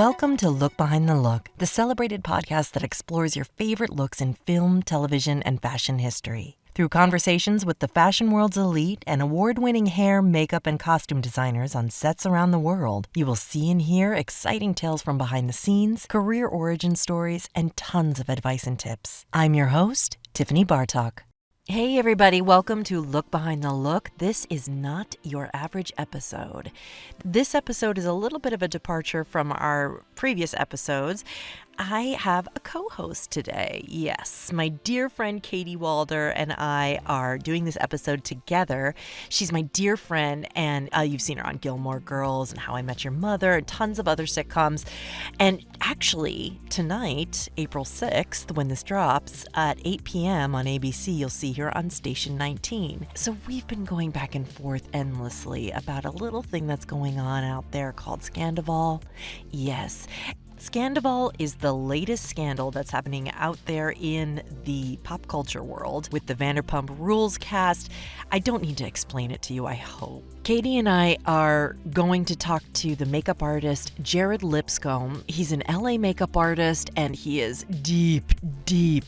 Welcome to Look Behind the Look, the celebrated podcast that explores your favorite looks in film, television, and fashion history. Through conversations with the fashion world's elite and award-winning hair, makeup, and costume designers on sets around the world, you will see and hear exciting tales from behind the scenes, career origin stories, and tons of advice and tips. I'm your host, Tiffany Bartok. Hey everybody, welcome to Look Behind the Look. This is not your average episode. This episode is a little bit of a departure from our previous episodes. I have a co-host today. Yes, my dear friend Katie Walder and I are doing this episode together. She's my dear friend, and you've seen her on Gilmore Girls and How I Met Your Mother and tons of other sitcoms. And actually, tonight, April 6th, when this drops, at 8 p.m. on ABC, you'll see her on Station 19. So we've been going back and forth endlessly about a little thing that's going on out there called Scandoval. Yes. Scandoval is the latest scandal that's happening out there in the pop culture world with the Vanderpump Rules cast. I don't need to explain it to you, I hope. Katie and I are going to talk to the makeup artist Jared Lipscomb. He's an LA makeup artist and he is deep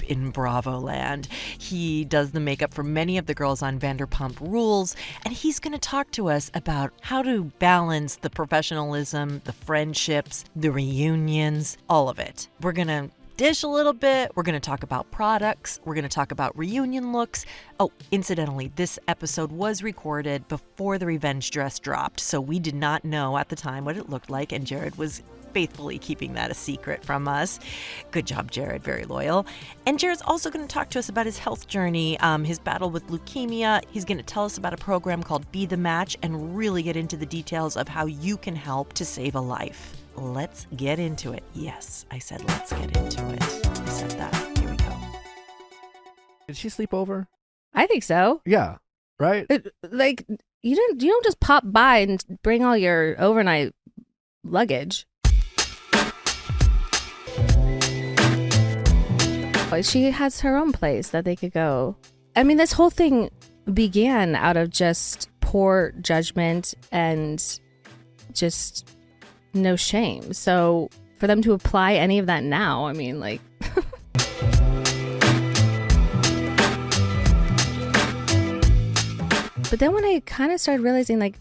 in Bravo land. He does the makeup for many of the girls on Vanderpump Rules, and he's going to talk to us about how to balance the professionalism, the friendships, the reunions, all of it. We're going to dish a little bit. We're going to talk about products. We're going to talk about reunion looks. Oh, incidentally, this episode was recorded before the revenge dress dropped, so we did not know at the time what it looked like, and Jared was faithfully keeping that a secret from us. Good job, Jared. Very loyal. And Jared's also going to talk to us about his health journey, his battle with leukemia. He's going to tell us about a program called Be the Match and really get into the details of how you can help to save a life. Let's get into it. Yes, I said let's get into it. I said that. Here we go. Did she sleep over? I think so. Yeah, right? You don't just pop by and bring all your overnight luggage. She has her own place that they could go. I mean, this whole thing began out of just poor judgment and just no shame. So for them to apply any of that now, I mean, like... But then when I kind of started realizing, like,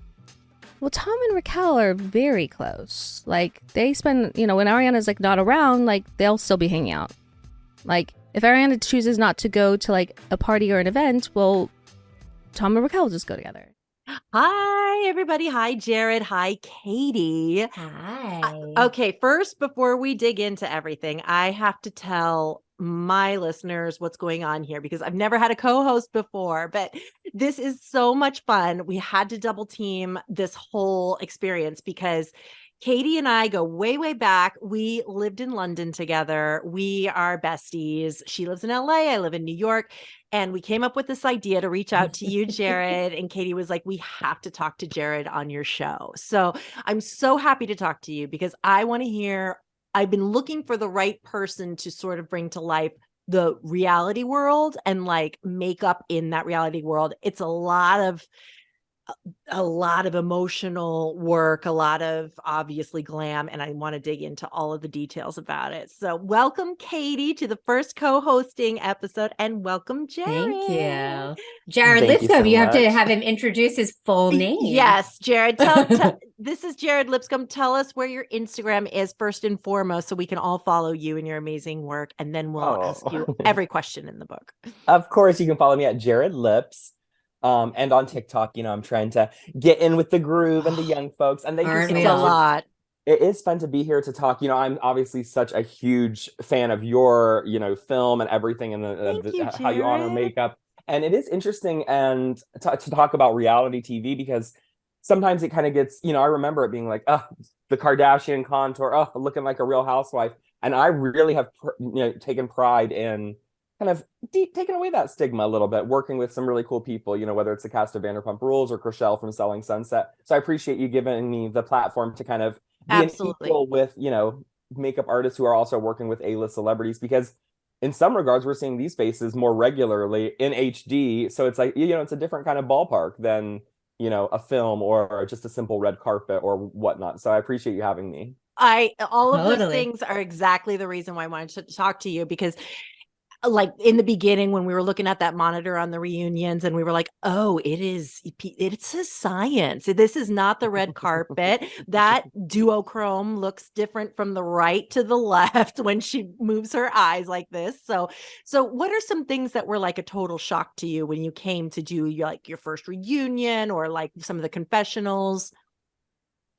well, Tom and Raquel are very close. Like, they spend, when Ariana's, like, not around, like, they'll still be hanging out. Like, if Ariana chooses not to go to, like, a party or an event, well, Tom and Raquel will just go together. Hi, everybody. Hi, Jared. Hi, Katie. Hi. Okay, first, before we dig into everything, I have to tell my listeners what's going on here because I've never had a co-host before, but this is so much fun. We had to double team this whole experience because Katie and I go way, way back. We lived in London together. We are besties. She lives in LA. I live in New York. And we came up with this idea to reach out to you, Jared. And Katie was like, we have to talk to Jared on your show. So I'm so happy to talk to you because I want to hear, I've been looking for the right person to sort of bring to life the reality world and like makeup in that reality world. It's a lot of emotional work, a lot of obviously glam, and I want to dig into all of the details about it. So welcome, Katie, to the first co-hosting episode, and welcome, Jared. Thank you. Jared Thank Lipscomb, you you so have to much. have him introduce his full name. Yes, Jared, this is Jared Lipscomb. Tell us where your Instagram is first and foremost so we can all follow you and your amazing work, and then we'll ask you every question in the book. Of course, you can follow me at Jared Lips. And on TikTok, I'm trying to get in with the groove and the young folks. And thank you so It's much. a lot. It is fun to be here to talk. I'm obviously such a huge fan of your, film and everything and how you honor Jared. makeup. And it is interesting and to talk about reality TV because sometimes it kind of gets, I remember it being like, the Kardashian contour, looking like a real housewife. And I really have, taken pride in kind of taking away that stigma a little bit, working with some really cool people, whether it's the cast of Vanderpump Rules or Chriselle from Selling Sunset. So I appreciate you giving me the platform to kind of be an equal with, makeup artists who are also working with A-list celebrities, because in some regards, we're seeing these faces more regularly in HD. So it's like, it's a different kind of ballpark than, a film or just a simple red carpet or whatnot. So I appreciate you having me. All of those Totally. things are exactly the reason why I wanted to talk to you, because like in the beginning when we were looking at that monitor on the reunions and we were like, oh, it's a science. This is not the red carpet. That duochrome looks different from the right to the left when she moves her eyes like this. So what are some things that were like a total shock to you when you came to do your first reunion or like some of the confessionals?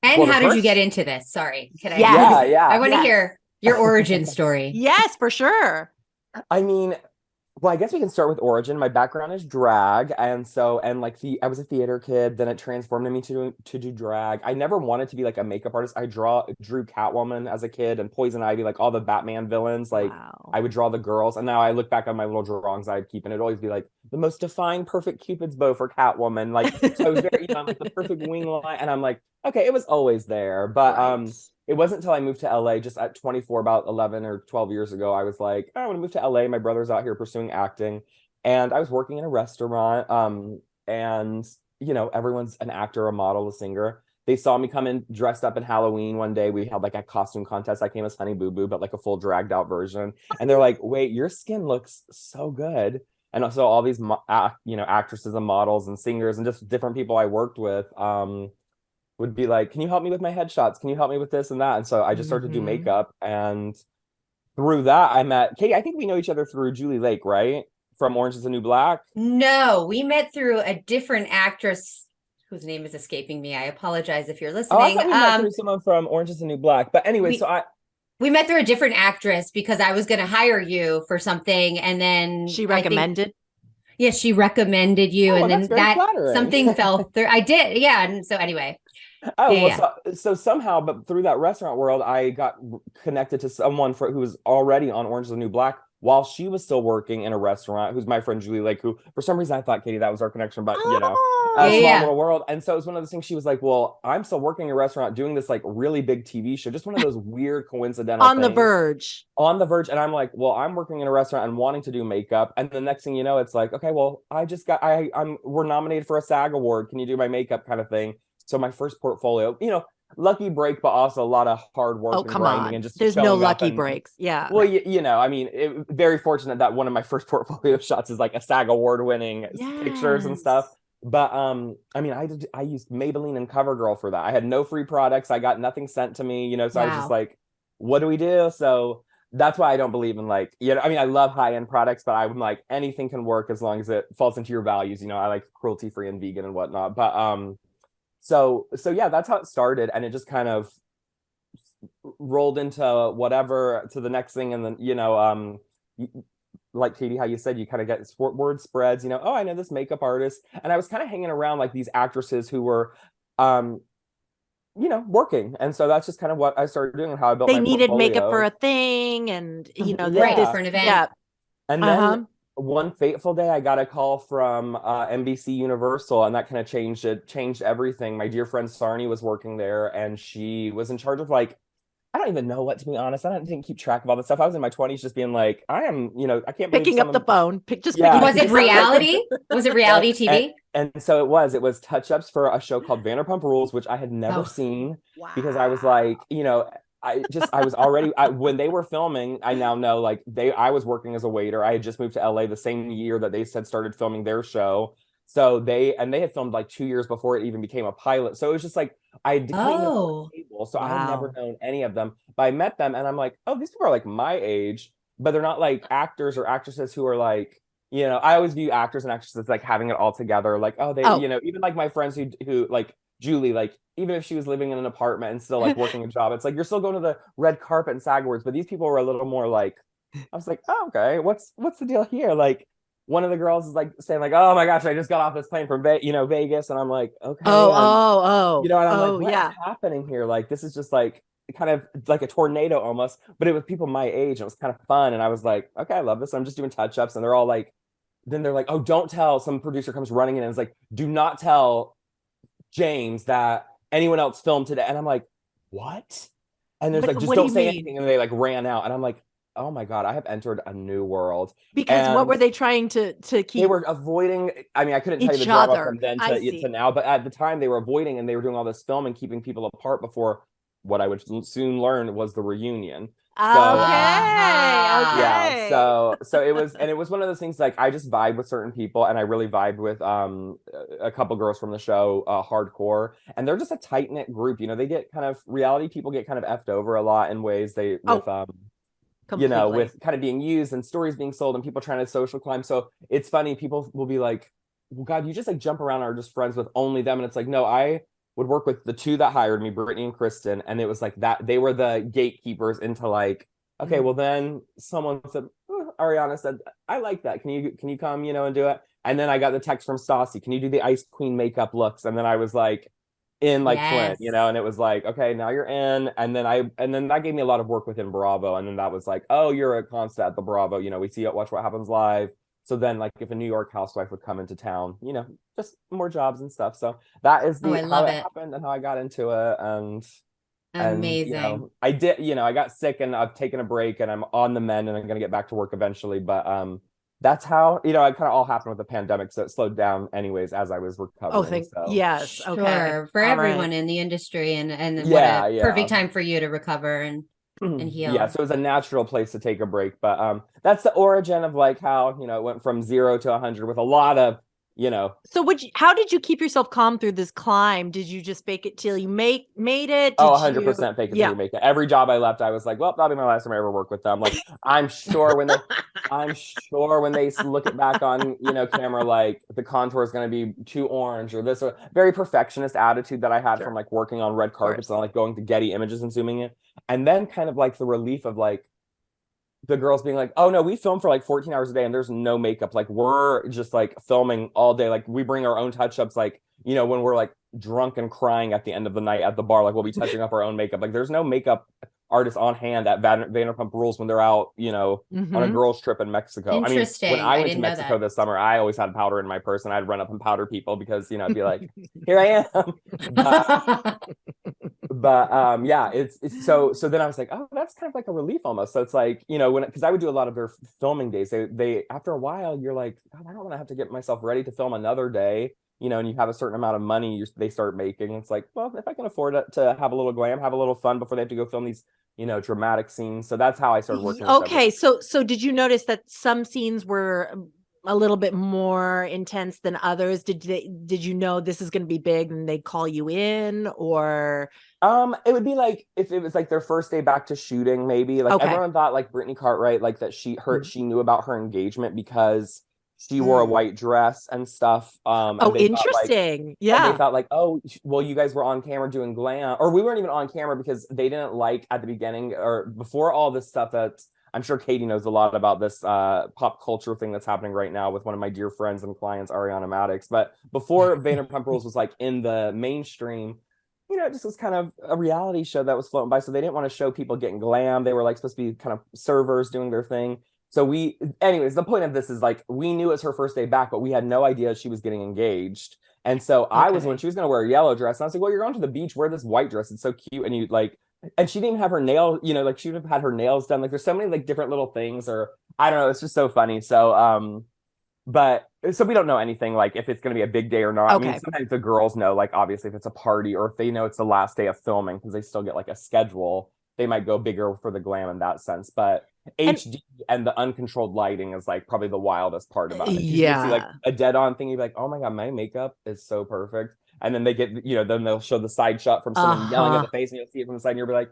And Well, how did you first- get into this? Sorry. Can I? Yes. Yeah. I want to Yes. hear your origin story. Yes, for sure. I mean, well, I guess we can start with origin. My background is drag, and I was a theater kid. Then it transformed me to do drag. I never wanted to be like a makeup artist. I drew Catwoman as a kid and Poison Ivy, like all the Batman villains. Like Wow. I would draw the girls, and now I look back on my little drawings I'd keep, and it'd always be like the most defined, perfect Cupid's bow for Catwoman. Like so, I was very, like the perfect wing line, and I'm like, okay, it was always there, but Right. It wasn't until I moved to LA just at 24, about 11 or 12 years ago, I was like, I want to move to LA. My brother's out here pursuing acting. And I was working in a restaurant. And, everyone's an actor, a model, a singer. They saw me come in dressed up in Halloween one day. We had like a costume contest. I came as Honey Boo Boo, but like a full dragged out version. And they're like, wait, your skin looks so good. And also all these, actresses and models and singers and just different people I worked with, would be like, can you help me with my headshots? Can you help me with this and that? And so I just started to do Mhm. makeup. And through that, I met Katie. I think we know each other through Julie Lake, right? From Orange is the New Black. No, we met through a different actress whose name is escaping me. I apologize if you're Oh, listening. I thought we met through someone from Orange is the New Black. But anyway, we met through a different actress because I was going to hire you for something. And then She recommended. Yes, she recommended you. Oh, And then that's very flattering. something fell through. I did. Yeah. And so anyway. Oh, Yeah, well, so somehow, but through that restaurant world, I got connected to someone who was already on Orange is the New Black while she was still working in a restaurant, who's my friend Julie Lake, who for some reason I thought, Katie, that was our connection, but Oh. a small Yeah. little world. And so it was one of those things. She was like, well, I'm still working in a restaurant doing this like really big TV show, just one of those weird coincidental On the things. verge. On the verge. And I'm like, well, I'm working in a restaurant and wanting to do makeup. And the next thing you know, it's like, okay, well, we're nominated for a SAG award. Can you do my makeup kind of thing? So my first portfolio, lucky break, but also a lot of hard work and Come grinding on. and just There's no showing up lucky and- breaks. Yeah. Well, I mean, very fortunate that one of my first portfolio shots is like a SAG award winning pictures and Yes. stuff. But I mean, I used Maybelline and CoverGirl for that. I had no free products. I got nothing sent to me, so I was just Wow. like, what do we do? So that's why I don't believe in like, I mean, I love high-end products, but I'm like, anything can work as long as it falls into your values. I like cruelty-free and vegan and whatnot. But so yeah, that's how it started, and it just kind of rolled into whatever to the next thing, and then like Katie, how you said, you kind of get word spreads. Oh, I know this makeup artist, and I was kind of hanging around like these actresses who were, working, and so that's just kind of what I started doing and how I built. They my needed portfolio. makeup for a thing, and Right, this, for an event. Yeah. And then one fateful day, I got a call from NBC Universal, and that kind of changed everything. My dear friend Sarni was working there, and she was in charge of like, I don't even know what, to be honest. Didn't keep track of all this stuff. I was in my 20s just being like, I can't believe Picking up the phone. Was it reality? Was it reality TV? And so it was touch-ups for a show called Vanderpump Rules, which I had never seen because I was like, I was already, when they were filming, I now know like I was working as a waiter. I had just moved to LA the same year that they started filming their show. So they had filmed like 2 years before it even became a pilot. So it was just like, I didn't know people, so I had never known any of them. But I met them and I'm like, oh, these people are like my age, but they're not like actors or actresses who are like, I always view actors and actresses like having it all together. Like, even like my friends who like Julie, like even if she was living in an apartment and still like working a job, it's like you're still going to the red carpet and SAG awards. But these people were a little more like, I was like, oh, okay, what's the deal here? Like, one of the girls is like saying like, oh my gosh, I just got off this plane from Vegas, and I'm like, okay, and I'm like, what's happening here? Like, this is just like kind of like a tornado almost, but it was people my age. It was kind of fun, and I was like, okay, I love this. I'm just doing touch-ups, and they're all like, then they're like, oh, don't tell. Some producer comes running in and is like, do not tell James that anyone else filmed today. And I'm like, what? And there's like, just don't say anything. And they like ran out, and I'm like, oh my God, I have entered a new world. Because what were they trying to keep? They were avoiding, I mean, I couldn't tell you the drama from then to now, but at the time they were avoiding, and they were doing all this film and keeping people apart before what I would soon learn was the reunion. Okay. Yeah, so it was one of those things, like I just vibe with certain people, and I really vibed with a couple girls from the show, hardcore, and they're just a tight-knit group. They get kind of, reality people get kind of effed over a lot in ways with Completely. with kind of being used and stories being sold and people trying to social climb. So it's funny, people will be like, well, God, you just like jump around and are just friends with only them. And it's like, no, I would work with the two that hired me, Brittany and Kristen. And it was like that, they were the gatekeepers into like, okay, well then someone said, Ariana said, I like that. Can you come, and do it? And then I got the text from Stassi, can you do the Ice Queen makeup looks? And then I was like, in like Flint, and it was like, okay, now you're in. And then that gave me a lot of work within Bravo. And then that was like, oh, you're a constant at the Bravo. We see it, watch what happens live. So then like if a New York housewife would come into town, just more jobs and stuff. So that is how it happened and how I got into it. And amazing. I did, I got sick and I've taken a break and I'm on the mend and I'm gonna get back to work eventually. But that's how, it kind of all happened with the pandemic. So it slowed down anyways as I was recovering. Yes. Okay. Sure. For everyone in the industry and what a perfect time for you to recover and heal. Yeah. So it was a natural place to take a break. But that's the origin of like how, it went from 0 to 100 with a lot of, So how did you keep yourself calm through this climb? Did you just fake it till you made it? 100% fake it till you make it. Every job I left, I was like, well, that'll be my last time I ever work with them. Like, I'm sure when they look it back on, camera, like the contour is going to be too orange or this, or very perfectionist attitude that I had from like working on red carpets and like going to Getty Images and zooming it. And then kind of like the relief of like, the girls being like, oh no, we film for like 14 hours a day and there's no makeup. Like we're just like filming all day. Like we bring our own touch-ups, like, when we're like drunk and crying at the end of the night at the bar, like we'll be touching up our own makeup. Like there's no makeup artist on hand at Vanderpump Rules when they're out, on a girls trip in Mexico. Interesting. I mean, when I went to Mexico this summer, I always had powder in my purse and I'd run up and powder people because, I'd be like, here I am. But yeah, it's so then I was like, oh, that's kind of like a relief almost. So it's like, because I would do a lot of their filming days. They after a while, you're like, God, I don't want to have to get myself ready to film another day, and you have a certain amount of money they start making. It's like, well, if I can afford it to have a little glam, have a little fun before they have to go film these, dramatic scenes. So that's how I started working. Okay. So did you notice that some scenes were a little bit more intense than others? Did you know this is going to be big and they'd call you in, or? It would be like if it was like their first day back to shooting, maybe like everyone thought like Brittany Cartwright, like that she knew about her engagement because she wore a white dress and stuff. Interesting. And they thought like, oh, well, you guys were on camera doing glam, or we weren't even on camera because they didn't like at the beginning or before all this stuff that I'm sure Katie knows a lot about this pop culture thing that's happening right now with one of my dear friends and clients, Ariana Madix. But before Vanderpump Rules was like in the mainstream, it just was kind of a reality show that was floating by. So they didn't want to show people getting glam. They were like supposed to be kind of servers doing their thing. So anyways, the point of this is like, we knew it was her first day back, but we had no idea she was getting engaged. And so I was, when she was going to wear a yellow dress, and I was like, well, you're going to the beach, wear this white dress. It's so cute. And and she didn't even have her nail, like she would have had her nails done. Like there's so many like different little things, or I don't know. It's just so funny. So, but so we don't know anything like if it's going to be a big day or not. I mean, sometimes the girls know, like obviously if it's a party or if they know it's the last day of filming because they still get like a schedule, they might go bigger for the glam in that sense. But HD and the uncontrolled lighting is like probably the wildest part about it. You see like a dead on thing, you'd be like, oh my God, my makeup is so perfect. And then they get, then they'll show the side shot from someone yelling at the face and you'll see it from the side and you'll be like,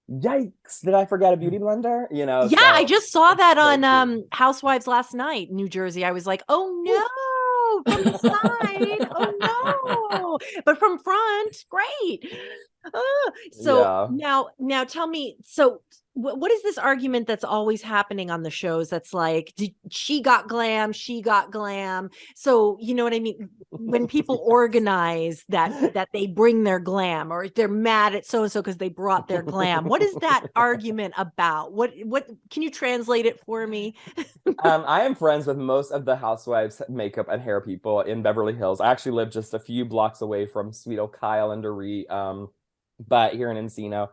yikes, did I forget a beauty blender? Yeah, so, I just saw that on Housewives last night, New Jersey. I was like, oh no, from the side. Oh no. But from front, great. Now tell me, so what is this argument that's always happening on the shows that's like, she got glam. So you know what I mean? When people organize that they bring their glam, or they're mad at so-and-so because they brought their glam. What is that argument about? What can you translate it for me? I am friends with most of the housewives makeup and hair people in Beverly Hills. I actually live just a few blocks away from sweet old Kyle and Dorit, but here in Encino.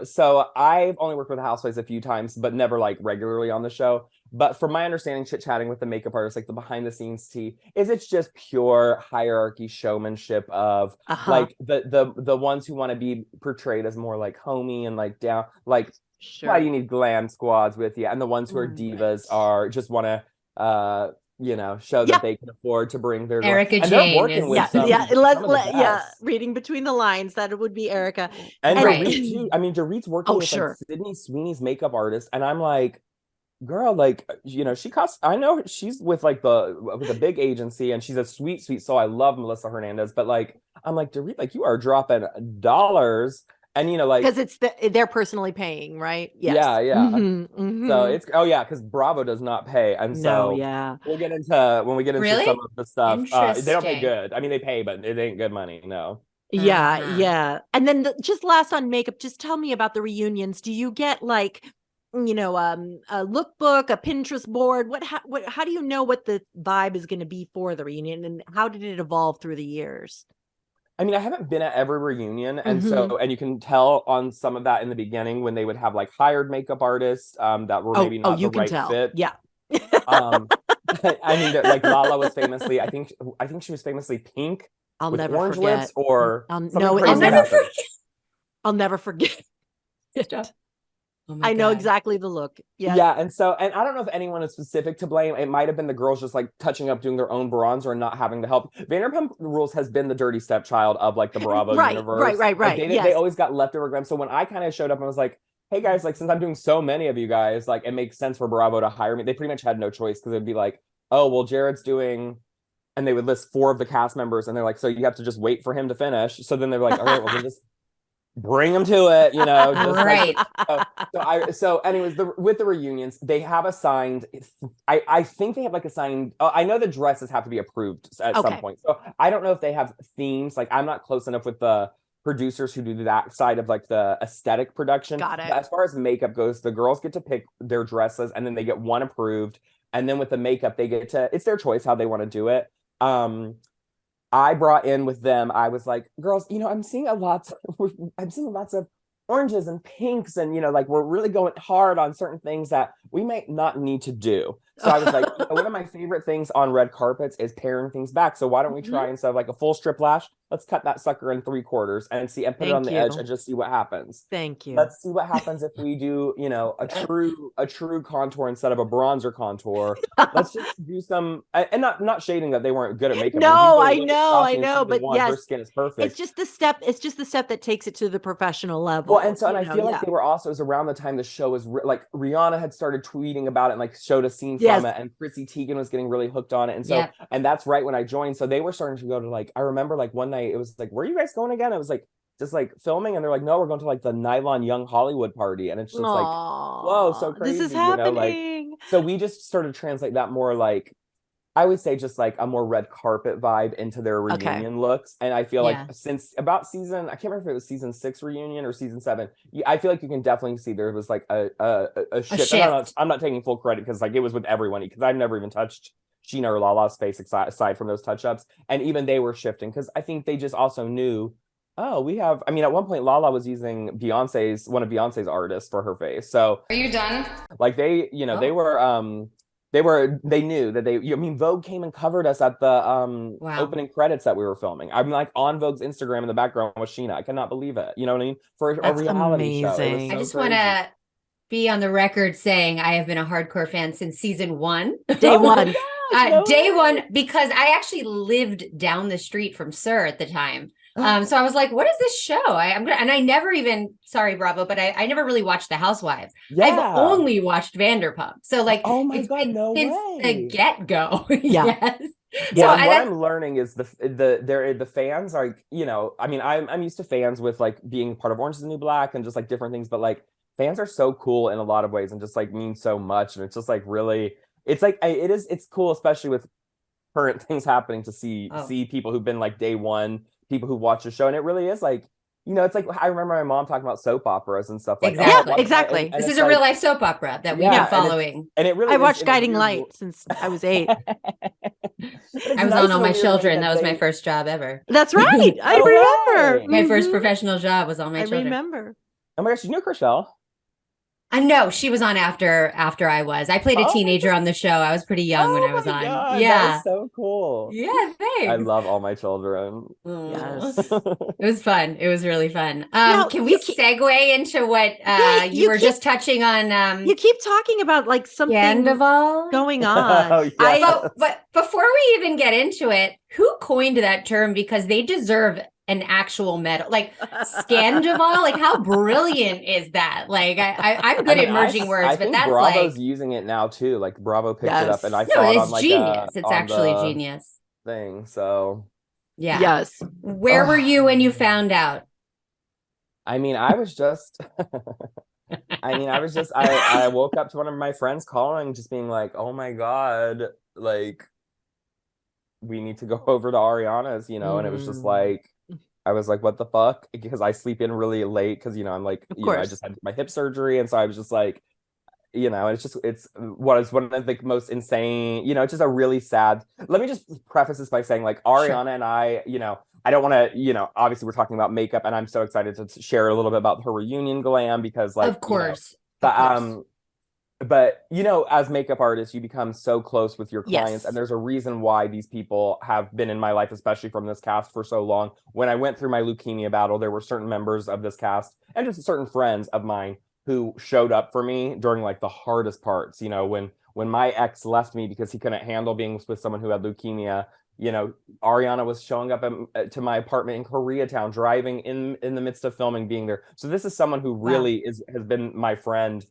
So I've only worked with the housewives a few times, but never like regularly on the show. But from my understanding, chit-chatting with the makeup artist, like the behind the scenes tea, is it's just pure hierarchy showmanship of like the ones who want to be portrayed as more like homey and like down, like why do you need glam squads with you? And the ones who are divas are just want to show that they can afford to bring their Erica and Jane they're working is with some of the best. Reading between the lines, that it would be Erica. And Dorit too. I mean, Dorit's working with like Sydney Sweeney's makeup artist, and I'm like, girl, like, she costs. I know she's with like with a big agency, and she's a sweet soul. I love Melissa Hernandez, but like, I'm like, Dorit, like, you are dropping dollars, and like, because they're personally paying, right? Yes. Yeah. So it's because Bravo does not pay, and so we'll get into when we get into some of the stuff. They don't pay good. I mean, they pay, but it ain't good money. No. Yeah. And then just last on makeup, just tell me about the reunions. Do you get like, a lookbook, a Pinterest board? How do you know what the vibe is going to be for the reunion, and how did it evolve through the years? I mean, I haven't been at every reunion, and and you can tell on some of that in the beginning when they would have like hired makeup artists that were maybe not the right fit. Yeah. I mean, like Lala was famously, I think she was famously pink with orange lips, or I'll never forget. Oh I know exactly the look. Yeah. And I don't know if anyone is specific to blame. It might have been the girls just like touching up, doing their own bronzer and not having the help. Vanderpump Rules has been the dirty stepchild of like the Bravo universe. Right. Like, they always got leftover glam. So when I kind of showed up, I was like, hey guys, like, since I'm doing so many of you guys, like, it makes sense for Bravo to hire me. They pretty much had no choice, because it'd be like, oh, well, Jared's doing, and they would list 4 of the cast members, and they're like, so you have to just wait for him to finish. So then they're like, all right, well, we'll just bring them to it, just right. So anyways, with the reunions, they have assigned, I think they have like assigned, I know the dresses have to be approved at some point. So I don't know if they have themes. Like, I'm not close enough with the producers who do that side of like the aesthetic production. Got it. But as far as makeup goes, the girls get to pick their dresses, and then they get one approved. And then with the makeup, they get to, it's their choice how they want to do it. I brought in with them, I was like, girls, I'm seeing lots of oranges and pinks, and like, we're really going hard on certain things that we might not need to do. So I was like, one of my favorite things on red carpets is paring things back. So why don't we try, instead of like a full strip lash, let's cut that sucker in 3/4 and put it on the edge and just see what happens. Thank you. Let's see what happens if we do, a true contour instead of a bronzer contour. Let's just do some, and not shading that they weren't good at makeup. No, I know, but yes, her skin is perfect. It's just the step that takes it to the professional level. Well, and I feel like they were also, it was around the time the show was like, Rihanna had started tweeting about it and like showed a scene from it, and Chrissy Teigen was getting really hooked on it, and so and that's right when I joined. So they were starting to go to like, I remember like one night it was like, where are you guys going again? It was like just like filming, and they're like, no, we're going to like the Nylon Young Hollywood party, and it's just like, whoa, so crazy. This is happening. So we just started to translate that more like, I would say just like a more red carpet vibe into their reunion looks. And I feel like since about season, I can't remember if it was season 6 reunion or season 7. I feel like you can definitely see there was like a shift. I'm not taking full credit, because like it was with everyone, because I've never even touched Sheena or Lala's face aside from those touch-ups. And even they were shifting, because I think they just also knew, we have, I mean, at one point Lala was using one of Beyonce's artists for her face. So are you done? Like they they knew that Vogue came and covered us at the opening credits that we were filming. I'm like on Vogue's Instagram in the background with Sheena. I cannot believe it. You know what I mean? For a reality show. Amazing. I just want to be on the record saying I have been a hardcore fan since season 1. Day one. Day one, because I actually lived down the street from Sir at the time. So I was like, what is this show? I never even, sorry, Bravo, but I never really watched The Housewives. Yeah. I've only watched Vanderpump. So like, oh my God, no since way. The get-go. Yes. Yeah, so what I'm learning is the fans are, I mean, I'm used to fans with like being part of Orange is the New Black and just like different things, but like fans are so cool in a lot of ways and just like mean so much. And it's just like really, it's like, it's cool, especially with current things happening, to see people who've been like day one, people who watch the show. And it really is like, it's like, I remember my mom talking about soap operas and stuff like that. Yeah, exactly. And this is a real life soap opera that we've been following. And it really I watched Guiding Light since I was 8. I was on All My Children. That was my first job ever. That's right. I remember. My first professional job was All My Children. I remember. Oh my gosh, you knew Chriselle. No, she was on after I was. I played a Oh my teenager on the show. I was pretty young when Oh I was my on. God, that Yeah. is so cool. Yeah, I thanks. love all my children. Yes. It was fun. It was really fun. Now, Can you we segue into what Yeah, you were just touching on you keep talking about like something Scandoval? going on. Oh, yeah. But before we even get into it, who coined that term? Because they deserve an actual medal. Like Scandoval, like how brilliant is that? Like I'm good at merging words, I but think that's Bravo's like using it now too. Like Bravo picked it up, and I Yes. no, saw it on it's like genius. It's on actually the genius. thing. So Yeah. Yes. Where were Ugh. you when you found out? I mean, I was just I woke up to one of my friends calling, just being like, "Oh my God, like we need to go over to Ariana's," and it was just like I was like, "What the fuck?" Because I sleep in really late because I'm like, Of I course. just had my hip surgery, and so I was just like, it's what is one of the most insane, it's just a really sad. Let me just preface this by saying, like, Ariana and I don't want to, obviously we're talking about makeup, and I'm so excited to share a little bit about her reunion glam because, like, Of course. but as makeup artists, you become so close with your clients, Yes. and there's a reason why these people have been in my life, especially from this cast, for so long. When I went through my leukemia battle, there were certain members of this cast and just certain friends of mine who showed up for me during like the hardest parts. When my ex left me because he couldn't handle being with someone who had leukemia, Ariana was showing up to my apartment in Koreatown, driving in the midst of filming, being there. So this is someone who really has been my friend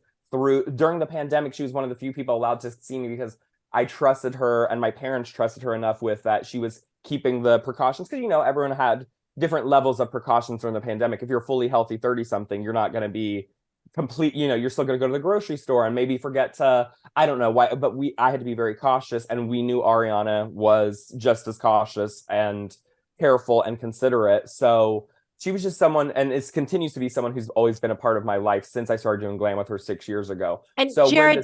during the pandemic. She was one of the few people allowed to see me because I trusted her, and my parents trusted her enough with that she was keeping the precautions, because everyone had different levels of precautions during the pandemic. If you're fully healthy 30 something, you're not going to be complete, you're still going to go to the grocery store and maybe forget to, I don't know why, but I had to be very cautious, and we knew Ariana was just as cautious and careful and considerate. So she was just someone, and it continues to be someone who's always been a part of my life since I started doing glam with her 6 years ago. And so Jared,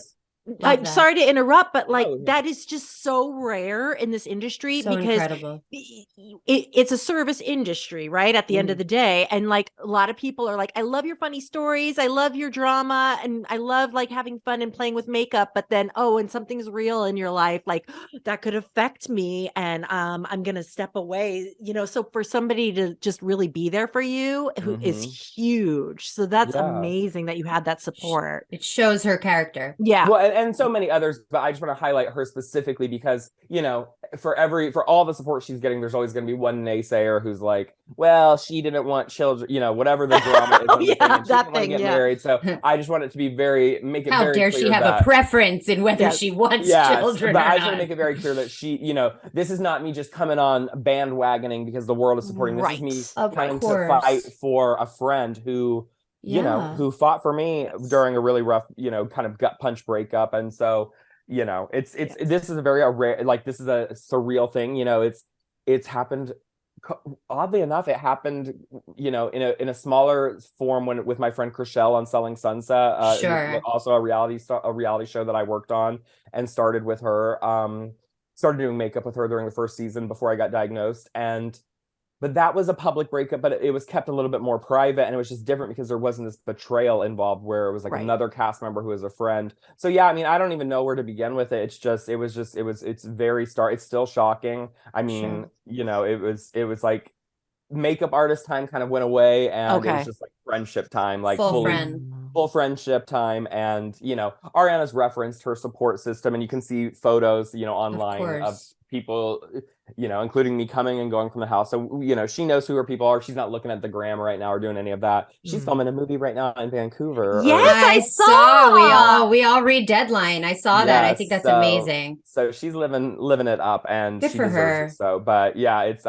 I'm that. sorry to interrupt, but like Oh, yeah. that is just so rare in this industry So because incredible. it's a service industry, right? At the end of the day. And like a lot of people are like, I love your funny stories. I love your drama. And I love like having fun and playing with makeup. But then, when something's real in your life, like that could affect me. And I'm going to step away, so for somebody to just really be there for you who is huge. So that's amazing that you had that support. It shows her character. Yeah. Well, and so many others, but I just want to highlight her specifically because, for all the support she's getting, there's always going to be one naysayer who's like, well, she didn't want children, whatever the drama is. She didn't want to get married. So I just want it to be make it How very dare clear she have a preference in whether she wants children but or I just not. want to make it very clear that she, this is not me just coming on bandwagoning because the world is supporting. This is me trying to fight for a friend who, who fought for me during a really rough, kind of gut punch breakup. And so, this is a very rare, like, this is a surreal thing. It's happened. Oddly enough, it happened, in a smaller form with my friend Chriselle on Selling Sunset. Also a reality show that I worked on and started with her. Started doing makeup with her during the first season before I got diagnosed, but that was a public breakup, but it was kept a little bit more private, and it was just different because there wasn't this betrayal involved where it was like another cast member who was a friend. So yeah, I mean, I don't even know where to begin with it. It's very it's still shocking. I mean, it was like makeup artist time kind of went away, and it was just like friendship time, like full friendship time. And Ariana's referenced her support system, and you can see photos online of people, including me coming and going from the house. So she knows who her people are. She's not looking at the gram right now or doing any of that. She's filming a movie right now in Vancouver. Yes, I saw. We all read Deadline. I saw that. I think that's amazing. So she's living it up, and good she for deserves her. it. So, but yeah, it's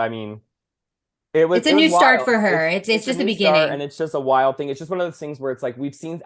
it's a new start for her. It's just the beginning, and it's just a wild thing. It's just one of those things where it's like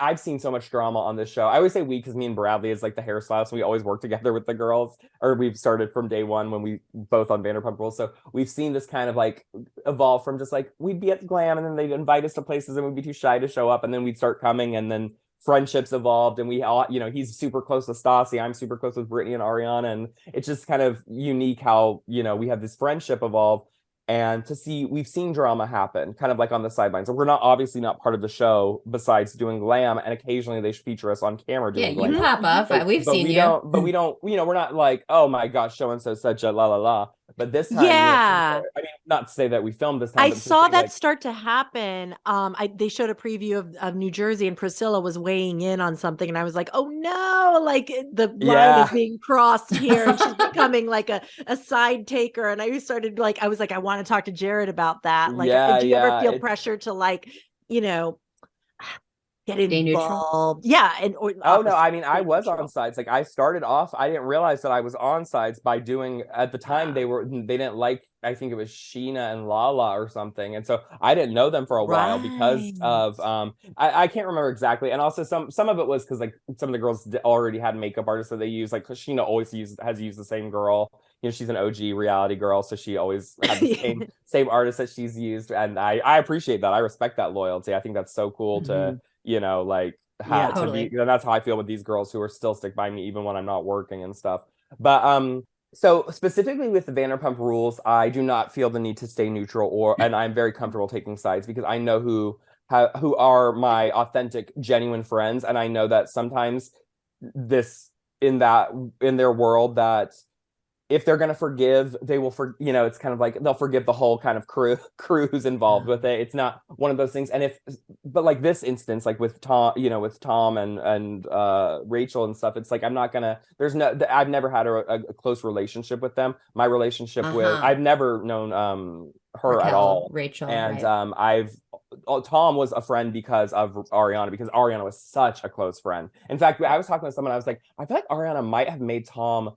I've seen so much drama on this show. I always say we because me and Bradley is like the hairstylist. So we always work together with the girls, or we've started from day one when we both on Vanderpump Rules. So we've seen this kind of like evolve from just like we'd be at glam and then they'd invite us to places and we'd be too shy to show up, and then we'd start coming, and then friendships evolved, and we all, he's super close to Stassi, I'm super close with Brittany and Ariana, and it's just kind of unique how we have this friendship evolve. and we've seen drama happen kind of like on the sidelines. We're obviously not part of the show besides doing glam, and occasionally they feature us on camera doing glam. You pop up. We've seen you. But we don't, we're not like, oh my gosh, so and so such a la la la. But this time, yeah, I mean, not to say that we filmed this time. I saw that start to happen. They showed a preview of New Jersey, and Priscilla was weighing in on something, and I was like, oh no, like the line is being crossed here, and she's becoming like a side taker. And I started I was like, I want to talk to Jared about that. Like, do you ever feel pressure to get involved? Yeah. No, I mean, I was on sides. Like, I started off, I didn't realize that I was on sides by doing, at the time, they didn't like, I think it was Sheena and Lala or something. And so I didn't know them for a while because of, I can't remember exactly. And also some of it was because like some of the girls already had makeup artists that they use. Like Sheena always has used the same girl. You know, she's an OG reality girl, so she always had the same artist that she's used. And I appreciate that. I respect that loyalty. I think that's so cool to, you know, like totally. And that's how I feel with these girls who are still stick by me even when I'm not working and stuff. But so specifically with the Vanderpump Rules, I do not feel the need to stay neutral, and I'm very comfortable taking sides because I know who are my authentic, genuine friends, and I know that sometimes in their world that if they're going to forgive, they will it's kind of like they'll forgive the whole kind of crew who's involved with it. It's not one of those things. And but like this instance, like with Tom, with Tom and Rachel and stuff, it's like, I'm not going to, I've never had a close relationship with them. My relationship I've never known her Raquel, at all. Rachel. And right. Tom was a friend because of Ariana, because Ariana was such a close friend. In fact, I was talking to someone, I was like, I feel like Ariana might have made Tom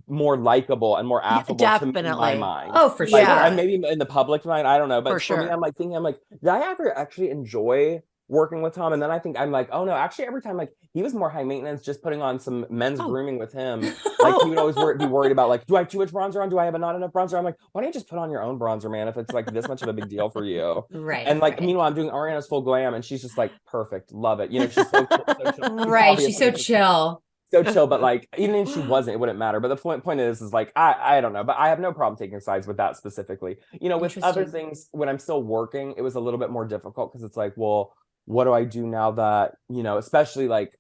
more likable and more affable to me in my mind. Oh, for sure. And maybe in the public mind, I don't know. But for me, I'm like, did I ever actually enjoy working with Tom? And then I think I'm like, oh no, actually every time, like, he was more high maintenance, just putting on some men's grooming with him. Like, he would always be worried about, like, do I have too much bronzer on? Do I have not enough bronzer? I'm like, why don't you just put on your own bronzer, man, if it's like this much of a big deal for you? Right. And like, meanwhile, I'm doing Ariana's full glam, and she's just like, perfect, love it. You know, she's so chill. Right. She's so chill. So chill, but like, even if she wasn't, it wouldn't matter. But the point is like, I don't know, but I have no problem taking sides with that specifically. You know, with other things, when I'm still working, it was a little bit more difficult because it's like, well, what do I do now that, you know, especially like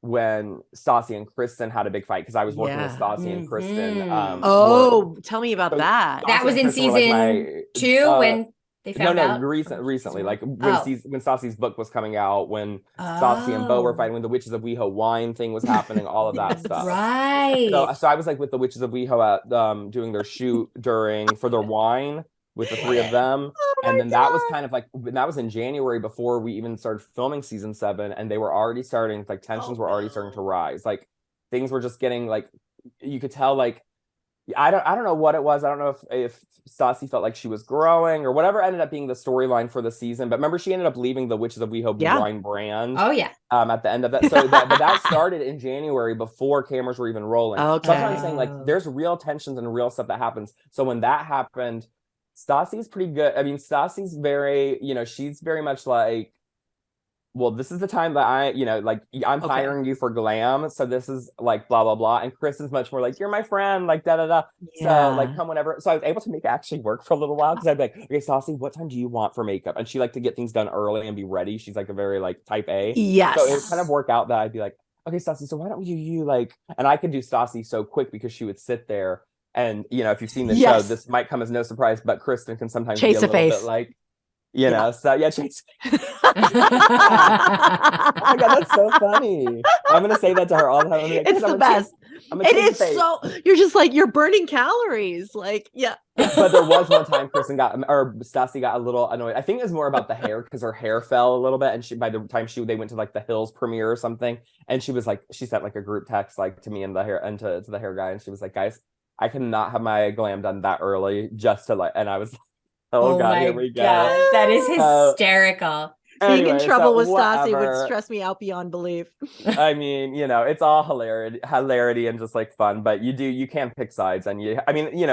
when Stassi and Kristen had a big fight, because I was working with Stassi and Kristen. Tell me about that. That was in season 2 when they found out? Recently, like when Stassi's book was coming out, when Stassi and Beau were fighting, when the Witches of Weho wine thing was happening, all of that stuff. Right. So I was like with the Witches of Weho at doing their shoot for their wine with the three of them. And then that was kind of like, that was in January before we even started filming season 7. And they were already starting, like, tensions were already starting to rise. Like, things were just getting, like, you could tell, like, I don't know what it was. I don't know if Stassi felt like she was growing or whatever ended up being the storyline for the season. But remember, she ended up leaving the Witches of Weho wine brand. Oh yeah. At the end of that, but that started in January before cameras were even rolling. Okay. So that's what I'm saying. Like, there's real tensions and real stuff that happens. So when that happened, Stassi's pretty good. I mean, Stassi's very, she's very much like, well, this is the time that I'm hiring you for glam. So this is like blah, blah, blah. And Kristen's much more like, you're my friend, like da, da, da. Yeah. So like come whenever. So I was able to make it actually work for a little while. Cause I'd be like, okay, Stassi, what time do you want for makeup? And she liked to get things done early and be ready. She's like a very like type A. Yes. So it would kind of work out that I'd be like, okay, Stassi, so why don't you like, and I could do Stassi so quick because she would sit there. And, if you've seen the show, this might come as no surprise, but Kristen can sometimes be a little bit like, so Chase. Oh my God, that's so funny. I'm gonna say that to her all the time. It's the best. It is so, you're just like, you're burning calories. Like, yeah. But there was one time Stassi got a little annoyed. I think it was more about the hair because her hair fell a little bit. And by the time they went to like the Hills premiere or something, and she was like, she sent like a group text like to me and the hair and to the hair guy, and she was like, guys, I cannot have my glam done that early just to like, and I was like, oh God, here we go. God, that is hysterical. Being in trouble with Stassi would stress me out beyond belief. I mean, it's all hilarity and just like fun, but you can pick sides. And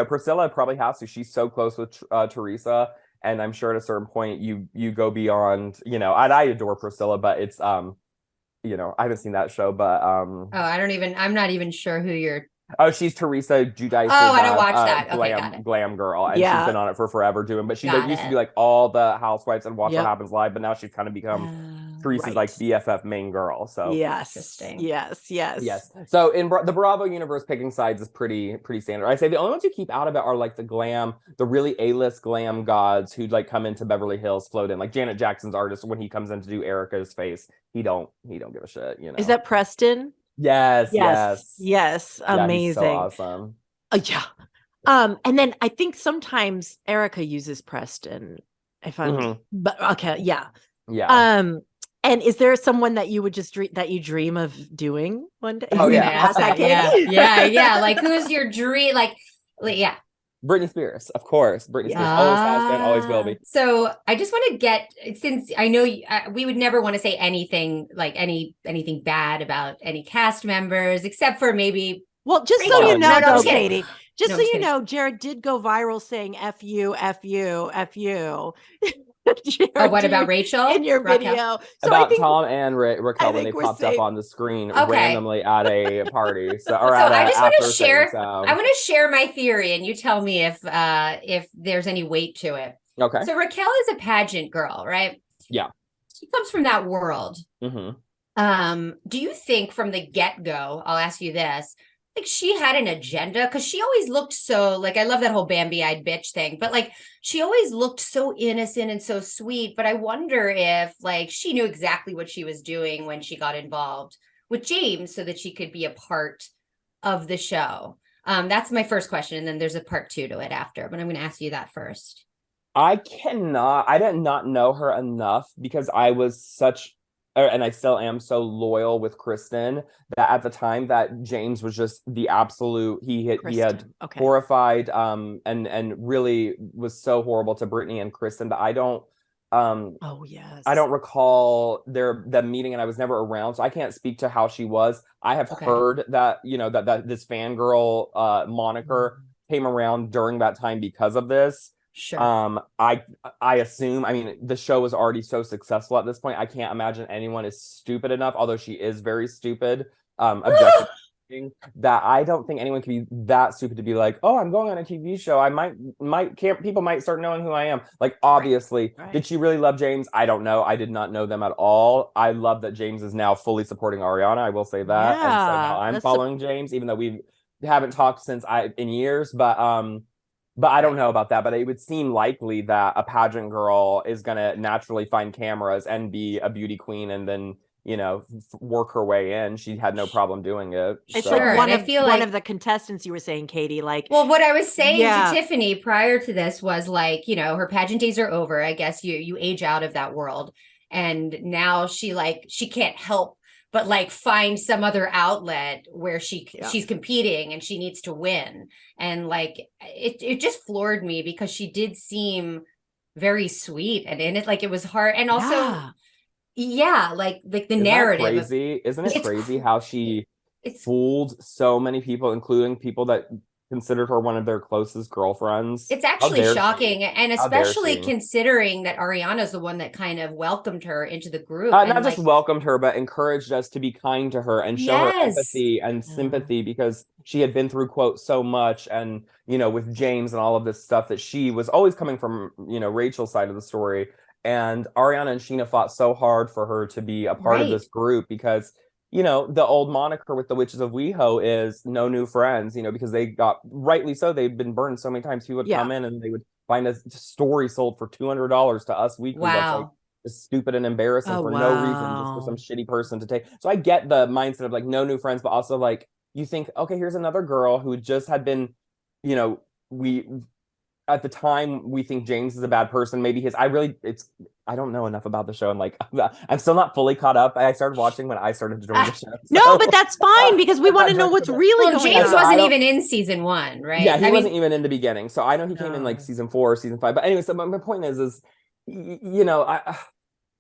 Priscilla probably has to. She's so close with Teresa, and I'm sure at a certain point you go beyond, and I adore Priscilla, but it's I haven't seen that show, but I'm not even sure who you're Oh, she's Teresa Giudice's Oh, I don't watch that. Okay, got it. glam girl, and Yeah. she's been on it for forever doing. But she Got used to it. be like all the housewives and Watch Yep. What Happens Live, but now she's kind of become Teresa's Right. like BFF main girl. So Yes. Interesting. Yes. yes. So in the Bravo universe, picking sides is pretty standard. I say the only ones you keep out of it are like the really A-list glam gods who like come into Beverly Hills, float in. Like Janet Jackson's artist, when he comes in to do Erica's face, he don't give a shit. You know. Is that Preston? Yes. Yes. Yeah, Amazing. he's so awesome. Yeah. And then I think sometimes Erica uses Preston. If I'm, but okay, yeah. Yeah. And is there someone that you would just that you dream of doing one day? Oh, yeah. Ask that, Katie? Yeah. Like, who's your dream? Like, yeah. Britney Spears, of course. Britney Spears always has been, always will be. So I just want to get, since I know we would never want to say anything like anything bad about any cast members, except for maybe. Well, just Rachel. so you know, No, I'm just kidding. Katie, just No, so I'm you kidding. know, Jared did go viral saying F you, F you, F you. Jared, Oh, what about Rachel? in your Raquel? video? So About I think, Tom and Raquel when they think we're popped up safe. on the screen Okay. randomly at a party. So I just want to after share. thing, so. I want to share my theory, and you tell me if there's any weight to it. Okay. So Raquel is a pageant girl, right? Yeah. She comes from that world. Mm-hmm. Do you think from the get-go, I'll ask you this, like she had an agenda? Because she always looked so, like, I love that whole Bambi-eyed bitch thing, but like she always looked so innocent and so sweet. But I wonder if like she knew exactly what she was doing when she got involved with James so that she could be a part of the show. That's my first question. And then there's a part 2 to it after, but I'm going to ask you that first. I did not know her enough because I was and I still am so loyal with Kristen that at the time that James was just the absolute, he had horrified and really was so horrible to Brittany and Kristen that I don't I don't recall the meeting, and I was never around, so I can't speak to how she was. I have heard that that this fangirl moniker came around during that time because of this. Sure. I assume, I mean, the show was already so successful at this point. I can't imagine anyone is stupid enough, although she is very stupid, objectively, that I don't think anyone can be that stupid to be like, oh, I'm going on a TV show. People might start knowing who I am. Like, obviously, did she really love James? I don't know. I did not know them at all. I love that James is now fully supporting Ariana. I will say that. Yeah, and so now I'm following James, even though we haven't talked in years, but I don't know about that. But it would seem likely that a pageant girl is going to naturally find cameras and be a beauty queen and then, work her way in. She had no problem doing it. It's so. like one like of the contestants you were saying, Katie, like. Well, what I was saying to Tiffany prior to this was like, her pageant days are over. I guess you age out of that world. And now she can't help but like find some other outlet where she's competing and she needs to win. And like, it just floored me because she did seem very sweet and in it, like it was hard. And also, like the Isn't narrative. Crazy? Isn't it crazy how she fooled so many people, including people that considered her one of their closest girlfriends? It's actually shocking, and especially considering that Ariana's the one that kind of welcomed her into the group. Not just welcomed her, but encouraged us to be kind to her and show her empathy and sympathy because she had been through, quote, so much. And, with James and all of this stuff that she was always coming from, Rachel's side of the story. And Ariana and Sheena fought so hard for her to be a part of this group because the old moniker with the Witches of Weho is no new friends, because they got, rightly so, they'd been burned so many times. People would come in and they would find a story sold for $200 to us weekly. Wow. That's like stupid and embarrassing for no reason, just for some shitty person to take. So I get the mindset of like no new friends, but also like you think, okay, here's another girl who just had been, at the time we think James is a bad person. Maybe I don't know enough about the show, and like I'm still not fully caught up. I started watching when I started to join the show. No, but that's fine because we want to know what's really going on. James wasn't even in season 1, right? Yeah, he wasn't even in the beginning. So I know he came in like season 4 or season 5. But anyway, so my point is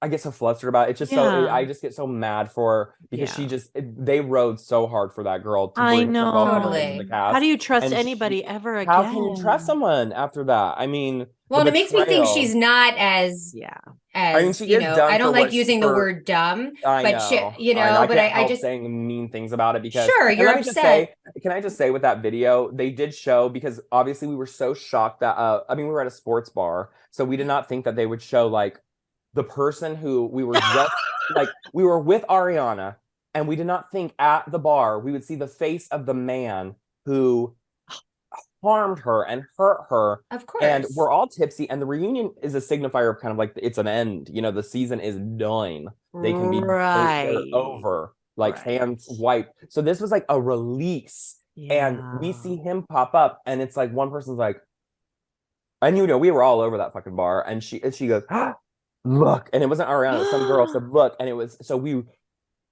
I get so flustered about it. It's just I just get so mad for her because they rode so hard for that girl to bring her home into the cast. How do you trust And anybody ever again? How can you trust someone after that? I mean, well, it makes me think she's not as I mean, she you is know, dumb I don't for like using the word dumb, I but know. she, you know, but I just saying mean things about it because sure you're upset. Can I just say with that video, they did show, because obviously we were so shocked that I mean, we were at a sports bar, so we did not think that they would show like the person who we were just like we were with Ariana, and we did not think at the bar we would see the face of the man who harmed her and hurt her. Of course. And we're all tipsy, and the reunion is a signifier of kind of like it's an end. You know, the season is done. They can be they're over, like hands wiped. So this was like a release. And we see him pop up, and it's like one person's like, and you know, we were all over that fucking bar, and she goes, ah, look, and it wasn't Ariana, it was some girl said look, and it was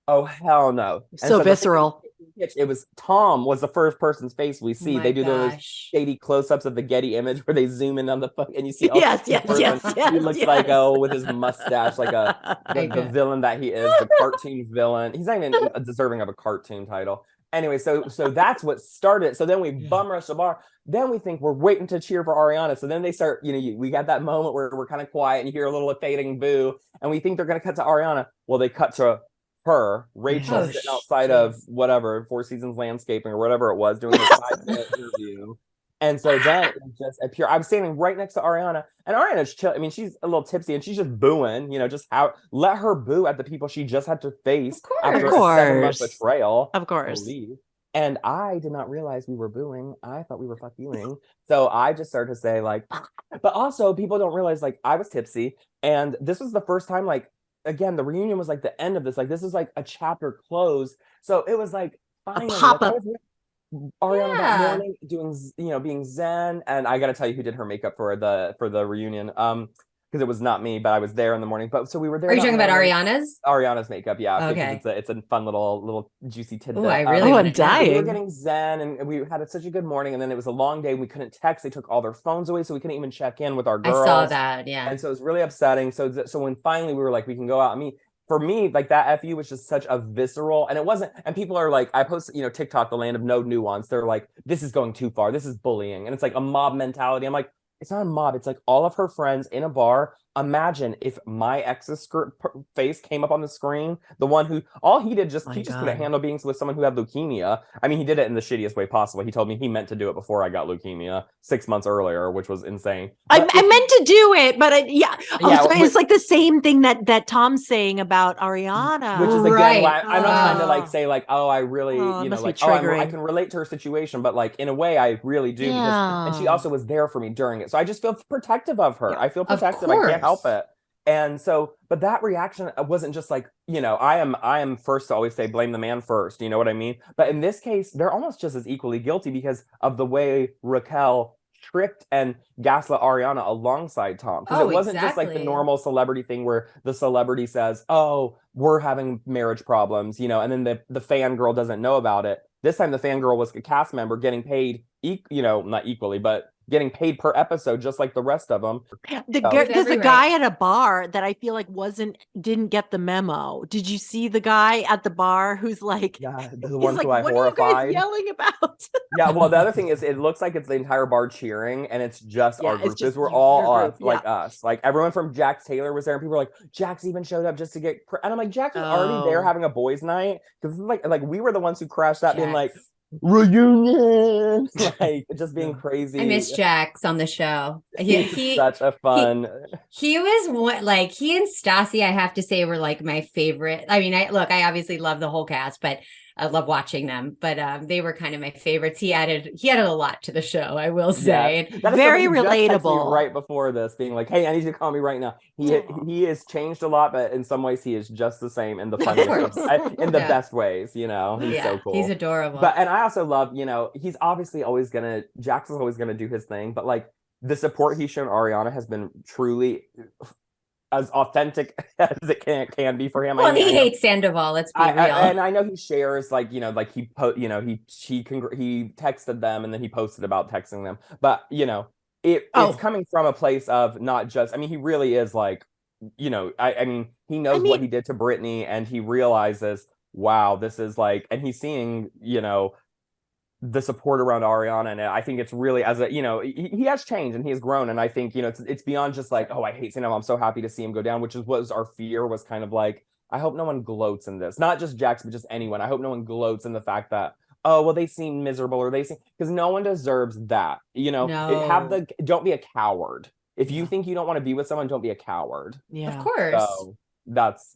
oh hell no. So visceral. It was Tom was the first person's face we see. They do those shady close-ups of the Getty image where they zoom in on the fuck and you see yes, he looks like with his mustache like the villain that he is, the cartoon villain. He's not even deserving of a cartoon title. Anyway, so that's what started. So then we bum rush the bar. Then we think we're waiting to cheer for Ariana. So then they start, you know, we got that moment where we're kind of quiet and you hear a little fading boo, and we think they're going to cut to Ariana. Well, they cut to her, Rachel, sitting outside of whatever, Four Seasons Landscaping or whatever it was, doing a 5-minute interview. And so then it just appeared. I was standing right next to Ariana, and Ariana's chill. I mean, she's a little tipsy, and she's just booing. You know, just let her boo at the people she just had to face after a 7-month betrayal. Of course. And I did not realize we were booing. I thought we were fuck youing. So I just started to say like, but also people don't realize like I was tipsy, and this was the first time like. Again, the reunion was like the end of this. Like this is like a chapter close. So it was like finally pop up. Ariana that morning doing, you know, being zen. And I got to tell you who did her makeup for the reunion. Because it was not me, but I was there in the morning. But so we were there. Are you talking about Ariana's makeup? Yeah. Okay. Because it's a fun little juicy tidbit. Oh, I really I'm dying. We were getting zen, and we had such a good morning. And then it was a long day. We couldn't text. They took all their phones away, so we couldn't even check in with our girls. I saw that. Yeah. And so it was really upsetting. So when finally we were like, we can go out. I mean, for me, like that FU was just such a visceral, and it wasn't. And people are like, I post, you know, TikTok, the land of no nuance. They're like, this is going too far. This is bullying, and it's like a mob mentality. I'm like. It's not a mob. It's like all of her friends in a bar. Imagine if my ex's face came up on the screen. The one who he just couldn't handle being with someone who had leukemia. I mean, he did it in the shittiest way possible. He told me he meant to do it before I got leukemia 6 months earlier, which was insane. I meant to do it, but it's like the same thing that Tom's saying about Ariana, which is again why I'm not trying to like say like, oh, I really you know like I can relate to her situation, but like in a way I really do because and she also was there for me during it. So I just feel protective of her. I feel protective. I can't help it. And so, but that reaction wasn't just like, you know, I am first to always say blame the man first. You know what I mean? But in this case, they're almost just as equally guilty because of the way Raquel tricked and gaslit Ariana alongside Tom. Because it wasn't just like the normal celebrity thing where the celebrity says, oh, we're having marriage problems, you know, and then the fangirl doesn't know about it. This time the fangirl was a cast member getting paid, you know, not equally, but getting paid per episode, just like the rest of them. There's a guy at a bar that I feel like didn't get the memo. Did you see the guy at the bar who's like, the one who I what horrified? Are you guys yelling about? Yeah, well, the other thing is, it looks like it's the entire bar cheering, and it's just our group. Because we're all us. Like everyone from Jax Taylor was there, and people were like, Jax even showed up just to get. And I'm like, Jax was already there having a boys' night because like we were the ones who crashed that, being like. Reunion, like just being crazy. I miss Jax on the show. He's such a fun. He was like he and Stassi. I have to say were like my favorite. I mean, I obviously love the whole cast, but I love watching them. But they were kind of my favorites. He added a lot to the show. I will say, very relatable. Right before this, being like, "Hey, I need you to call me right now." He has changed a lot, but in some ways, he is just the same in the funniest, in the best ways. You know, he's so cool. He's adorable. And I also love, you know, he's obviously Jax is always gonna do his thing, but like the support he's shown Ariana has been truly as authentic as it can be for him. Well, he hates Scandoval. Let's be real. And I know he shares, like, you know, like he texted them and then he posted about texting them. But you know, it's coming from a place of not just. I mean, he really is like you know, I mean, he knows what he did to Brittany, and he realizes, wow, this is like, and he's seeing, you know, the support around Ariana, and I think it's really, as a, you know, he has changed and he has grown, and I think, you know, it's beyond just like, oh, I hate seeing him, I'm so happy to see him go down, which was our fear, was kind of like, I hope no one gloats in this, not just Jax, but just anyone. I hope no one gloats in the fact that, oh, well, they seem miserable, or they seem, because no one deserves that, you know. Don't be a coward. If you think you don't want to be with someone, don't be a coward. Yeah, of course. So that's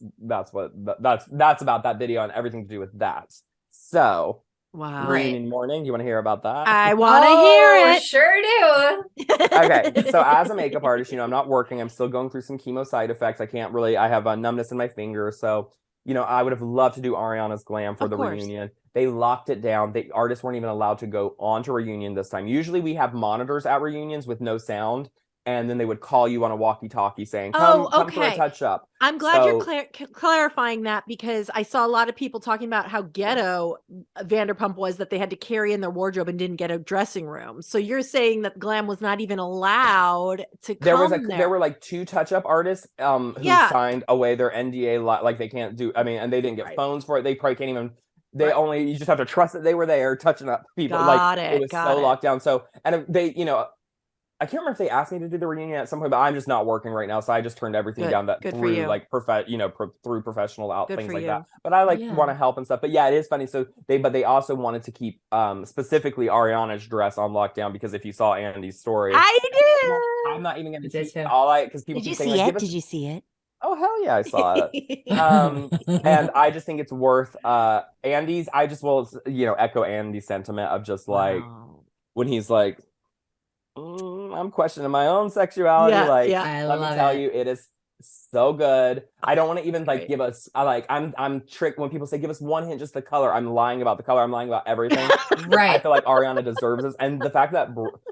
about that video and everything to do with that. So wow. Reunion morning. You want to hear about that? I want to hear it. Sure do. Okay. So as a makeup artist, you know, I'm not working. I'm still going through some chemo side effects. I have a numbness in my finger. So, you know, I would have loved to do Ariana's glam for the reunion. They locked it down. The artists weren't even allowed to go on to reunion this time. Usually we have monitors at reunions with no sound. And then they would call you on a walkie-talkie saying, come for a touch-up. I'm glad you're clarifying that, because I saw a lot of people talking about how ghetto Vanderpump was, that they had to carry in their wardrobe and didn't get a dressing room. So you're saying that glam was not even allowed to come there. There were like 2 touch-up artists who signed away their NDA, like they can't do, I mean, and they didn't get phones for it. They probably can't even, you just have to trust that they were there touching up people. It was so locked down. So, and they, you know, I can't remember if they asked me to do the reunion at some point, but I'm just not working right now, so I just turned everything down through like through professional things like that. But I want to help and stuff. But yeah, it is funny. So they also wanted to keep specifically Ariana's dress on lockdown, because if you saw Andy's story, I did. I'm not even going to say all because people keep saying, like, Did you see it? Oh hell yeah, I saw it. And I just think it's worth Andy's. I just will, you know, echo Andy's sentiment of just like when he's like, I'm questioning my own sexuality. Let me tell you, it is so good. I don't want to even give us I'm tricked when people say give us one hint, just the color. I'm lying about the color. I'm lying about everything. I feel like Ariana deserves this, and the fact that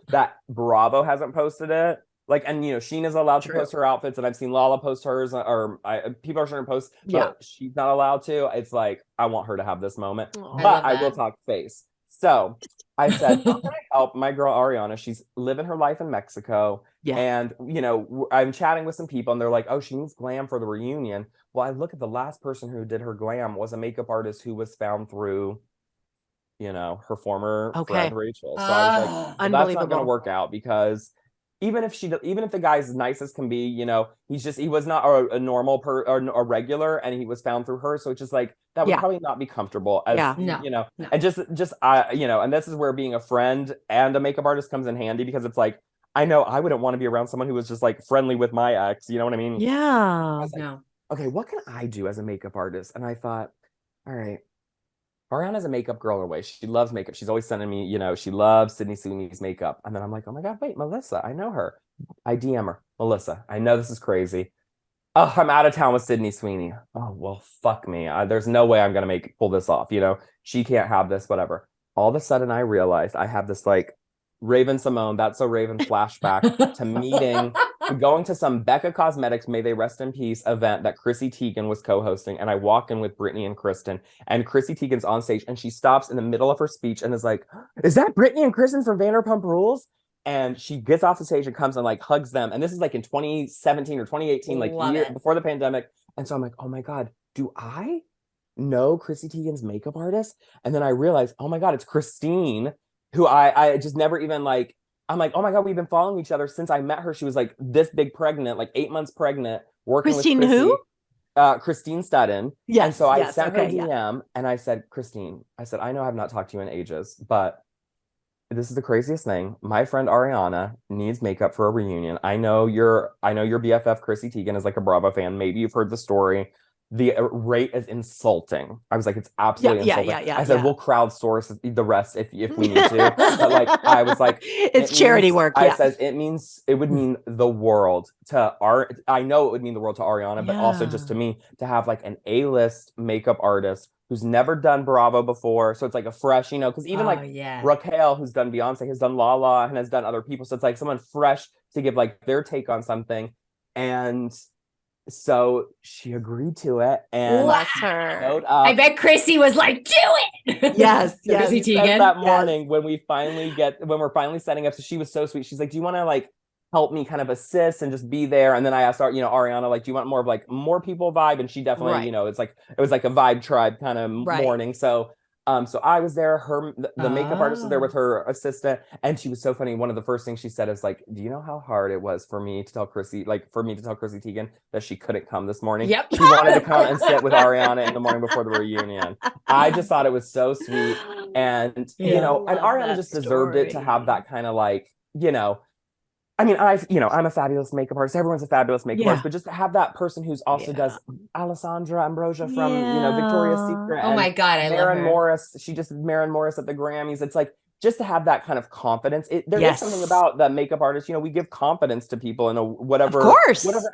that Bravo hasn't posted it, like, and you know, Sheena's allowed to post her outfits, and I've seen Lala post hers, or people are starting to post, but she's not allowed to. It's like, I want her to have this moment. But I will talk face. So I said, how can I help my girl Ariana? She's living her life in Mexico. Yeah. And, you know, I'm chatting with some people, and they're like, oh, she needs glam for the reunion. Well, I look at the last person who did her glam was a makeup artist who was found through, you know, her former friend Rachel. So I was like, well, that's not going to work out, because even if the guy's nice as can be, you know, he was not a normal or a regular, and he was found through her. So it's just like, that would probably not be comfortable as, you know, and just you know, and this is where being a friend and a makeup artist comes in handy, because it's like, I know I wouldn't want to be around someone who was just like friendly with my ex, you know what I mean? Yeah. Okay, what can I do as a makeup artist? And I thought, all right, Ariana's a makeup girl in a way. She loves makeup. She's always sending me, you know, she loves Sydney Sweeney's makeup. And then I'm like, oh my God, wait, Melissa, I know her. I DM her. Melissa, I know this is crazy. Oh, I'm out of town with Sydney Sweeney. Oh, well, fuck me. There's no way I'm going to pull this off. You know, she can't have this, whatever. All of a sudden I realized I have this like Raven Simone, That's So Raven flashback to meeting, going to some Becca Cosmetics, may they rest in peace, event that Chrissy Teigen was co-hosting. And I walk in with Brittany and Kristen, and Chrissy Teigen's on stage, and she stops in the middle of her speech and is like, is that Brittany and Kristen from Vanderpump Rules? And she gets off the stage and comes and like hugs them. And this is like in 2017 or 2018, like year before the pandemic. And so I'm like, oh my God, do I know Chrissy Teigen's makeup artist? And then I realized, oh my God, it's Christine, who I just never even like, I'm like, oh my God, we've been following each other since I met her. She was like this big pregnant, like 8 months pregnant, working Christine with Chrissy. Who? Christine Studden. Yes. And so I sent her a DM and I said, Christine, I said, I know I have not talked to you in ages, but this is the craziest thing. My friend Ariana needs makeup for a reunion. I know your BFF Chrissy Teigen is like a Bravo fan. Maybe you've heard the story. The rate is insulting. I was like, it's absolutely insulting. I said, we'll crowdsource the rest if we need to. But like, I was like, it's charity work. I said, it would mean the world to I know it would mean the world to Ariana, but also just to me, to have like an A-list makeup artist who's never done Bravo before. So it's like a fresh, you know, because even Raquel, who's done Beyonce, has done Lala, and has done other people. So it's like someone fresh to give like their take on something. And so she agreed to it, and bless her. I bet Chrissy was like, "Do it!" Yes, Chrissy Teigen. That morning when we're finally setting up, so she was so sweet. She's like, "Do you want to like help me kind of assist and just be there. And then I asked Ariana, like, do you want more of like more people vibe? And she definitely, Right. it was like a vibe tribe kind of Right. morning. So I was there, the makeup artist was there with her assistant, and she was so funny. One of the first things she said is like, do you know how hard it was for me to tell Chrissy Teigen that she couldn't come this morning? Yep. She wanted to come and sit with Ariana in the morning before the reunion. I just thought it was so sweet. And, and Ariana just deserved it to have that kind of like, I mean, I'm a fabulous makeup artist. Everyone's a fabulous makeup artist, but just to have that person who's also does Alessandra Ambrosia from, Victoria's Secret. Oh my God, I love her. Morris. She just did Maren Morris at the Grammys. It's like, just to have that kind of confidence. There is something about the makeup artist. We give confidence to people in whatever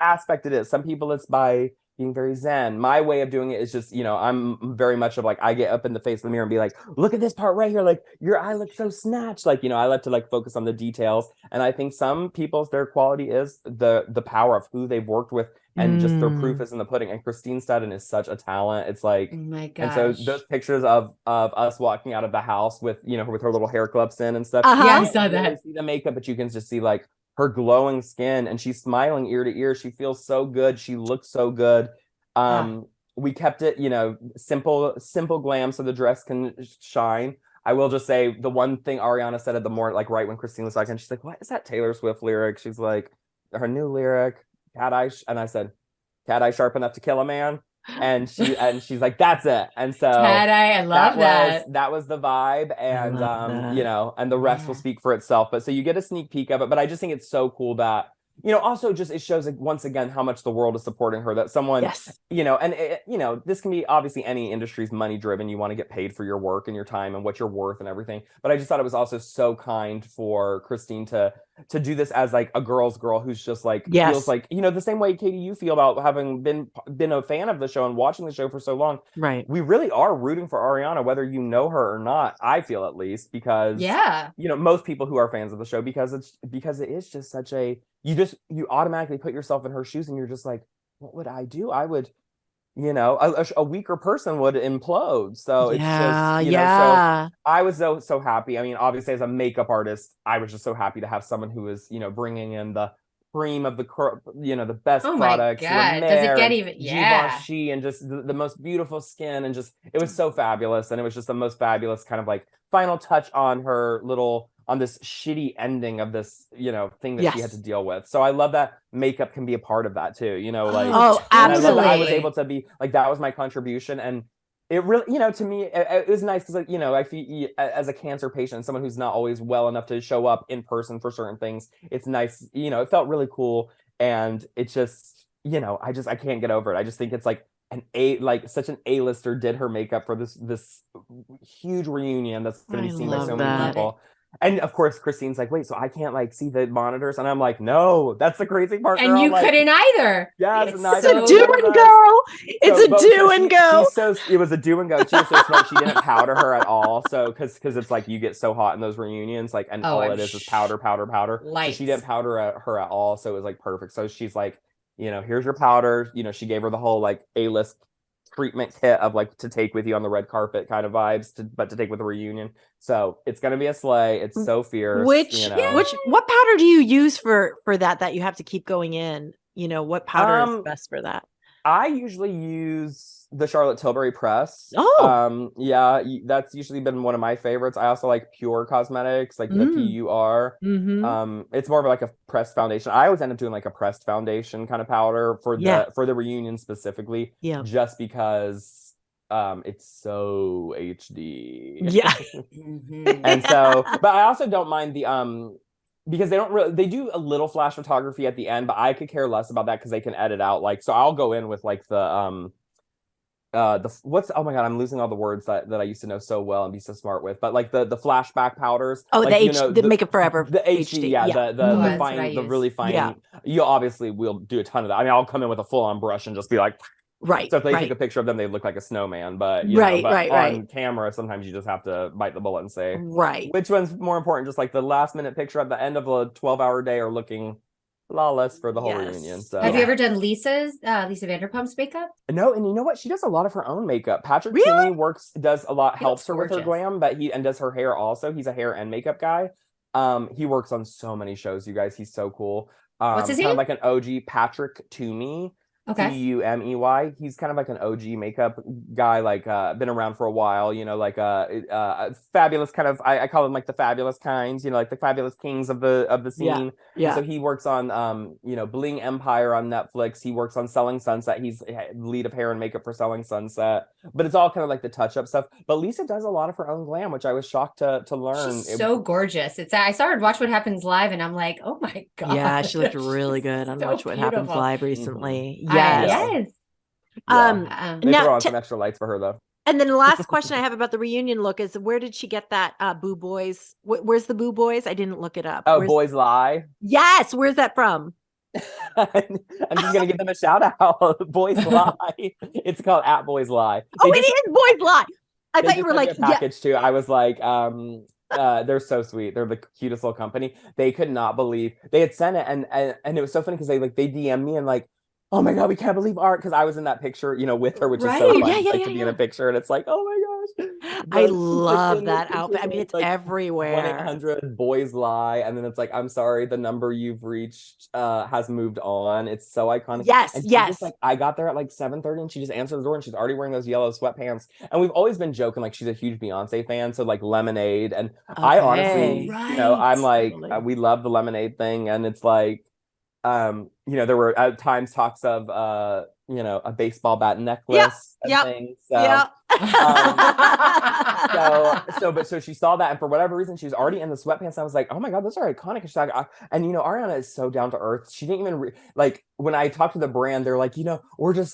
aspect it is. Some people it's by being very zen. My way of doing it is just, I'm very much of like, I get up in the face of the mirror and be like, look at this part right here. Like, your eye looks so snatched. Like, I like to like focus on the details. And I think some people's, their quality is the power of who they've worked with, and just their proof is in the pudding. And Christine Studden is such a talent. It's like, oh my gosh. And so those pictures of us walking out of the house with, with her little hair clips in and stuff. Yeah, I saw that. You see the makeup, but you can just see like her glowing skin, and she's smiling ear to ear. She feels so good. She looks so good. We kept it, simple glam so the dress can shine. I will just say the one thing Ariana said at the morning, like right when Christine was talking, she's like, what is that Taylor Swift lyric? She's like, her new lyric, cat eye. And I said, cat eye sharp enough to kill a man. And she's like, that's it. And so cat eye, I love that. That was the vibe. And and the rest will speak for itself. But so you get a sneak peek of it. But I just think it's so cool that, also just it shows like, once again how much the world is supporting her, that someone, and this can be obviously any industry's money driven. You want to get paid for your work and your time and what you're worth and everything. But I just thought it was also so kind for Christine to do this as like a girl's girl who's just like feels like, the same way, Katie, you feel about having been a fan of the show and watching the show for so long. Right. We really are rooting for Ariana, whether you know her or not. I feel, at least, because most people who are fans of the show, because it is just such a, you automatically put yourself in her shoes and you're just like, what would I do? I would, a weaker person would implode. So it's just, so I was so happy. I mean, obviously as a makeup artist, I was just so happy to have someone who is, bringing in the cream of the, the best products. Oh my God. Does it get even, Givenchy, and just the most beautiful skin, and just, it was so fabulous. And it was just the most fabulous kind of like final touch on her on this shitty ending of this, thing that she had to deal with. So I love that makeup can be a part of that too, like, absolutely. I love that I was able to be like, that was my contribution. And it really, to me, it was nice because, I feel as a cancer patient, someone who's not always well enough to show up in person for certain things, it's nice, it felt really cool. And it just, I can't get over it. I just think it's like such an A-lister did her makeup for this huge reunion that's going to be seen by so many people. And of course, Christine's like, wait, so I can't like see the monitors? And I'm like, no, that's the crazy part. And you couldn't either. Yes, it's a do and go. It's a do and go. It was a do and go. She was so smart. She didn't powder her at all. So because it's like you get so hot in those reunions, like, and all it is powder. So she didn't powder her at all. So it was like perfect. So she's like, here's your powder. She gave her the whole like A-list treatment kit of like to take with you on the red carpet kind of vibes, but to take with the reunion. So it's gonna be a sleigh. It's so fierce. What powder do you use for that you have to keep going in? What powder is best for that? I usually use the Charlotte Tilbury Press. That's usually been one of my favorites. I also like Pure Cosmetics, like the PUR. It's more of like a pressed foundation. I always end up doing like a pressed foundation kind of powder for the reunion specifically, just because it's so HD. And so, but I also don't mind the because they do a little flash photography at the end, but I could care less about that because they can edit out, like, so I'll go in with like oh my God, I'm losing all the words that I used to know so well and be so smart with, but like the flashback powders. Like, the Makeup Forever. The HD, the fine, the really fine. You obviously will do a ton of that. I mean, I'll come in with a full on brush and just be like, right. So if they take a picture of them, they look like a snowman, but on camera, sometimes you just have to bite the bullet and say, which one's more important? Just like the last minute picture at the end of a 12-hour day or looking flawless for the whole reunion. So have you ever done Lisa Vanderpump's makeup? No, and you know what? She does a lot of her own makeup. Patrick Kinney does a lot, helps her with her glam, but he does her hair also. He's a hair and makeup guy. He works on so many shows, you guys. He's so cool. What's his Kind of name? like an OG, Patrick Toomey. Okay. Tumey. He's kind of like an OG makeup guy, like been around for a while, you know, like fabulous kind of I call him like the fabulous kinds, you know, like the fabulous kings of the scene. Yeah. And so he works on you know, Bling Empire on Netflix. He works on Selling Sunset. He's lead of hair and makeup for Selling Sunset. But it's all kind of like the touch-up stuff. But Lisa does a lot of her own glam, which I was shocked to learn. She's so gorgeous. I saw her Watch What Happens Live, and I'm like, oh my god. Yeah, she looked really She's good on so Watch What Happens beautiful. Live recently. Mhm. Yes. Yes. Yeah. They Now, throw on some extra lights for her though. and then the last question I have about the reunion look is, where did she get that Boo Boys? Where's the Boo Boys? I didn't look it up. Oh, Boys Lie. Yes, where's that from? I'm just gonna give them a shout out. Boys Lie. It's called at Boys Lie. Oh, it is Boys Lie. I They thought you just were sent me like, a package too. I was like, they're so sweet. They're the cutest little company. They could not believe they had sent it, and it was so funny because they DM'd me and like, oh my god, we can't believe art, because I was in that picture, you know, with her, which is so Right. fun, Yeah, like to be in a picture, and it's like, oh my gosh. I But love in that the outfit. I mean, pictures, it's like, everywhere. 1-800 Boys Lie, and then it's like, I'm sorry, the number you've reached has moved on. It's so iconic. Yes, and she yes. just, like, I got there at like 7:30 and she just answered the door and she's already wearing those yellow sweatpants. And we've always been joking like she's a huge Beyonce fan, so like Lemonade. And I honestly, Okay. you know, I'm like, Totally. we love the Lemonade thing, and it's like, you know, there were at times talks of you know, a baseball bat necklace and things. So, Yeah. so she saw that, and for whatever reason, she was already in the sweatpants. I was like, oh my god, those are iconic. And she's like, and you know, Ariana is so down to earth. She didn't even like when I talked to the brand, they're like, you know,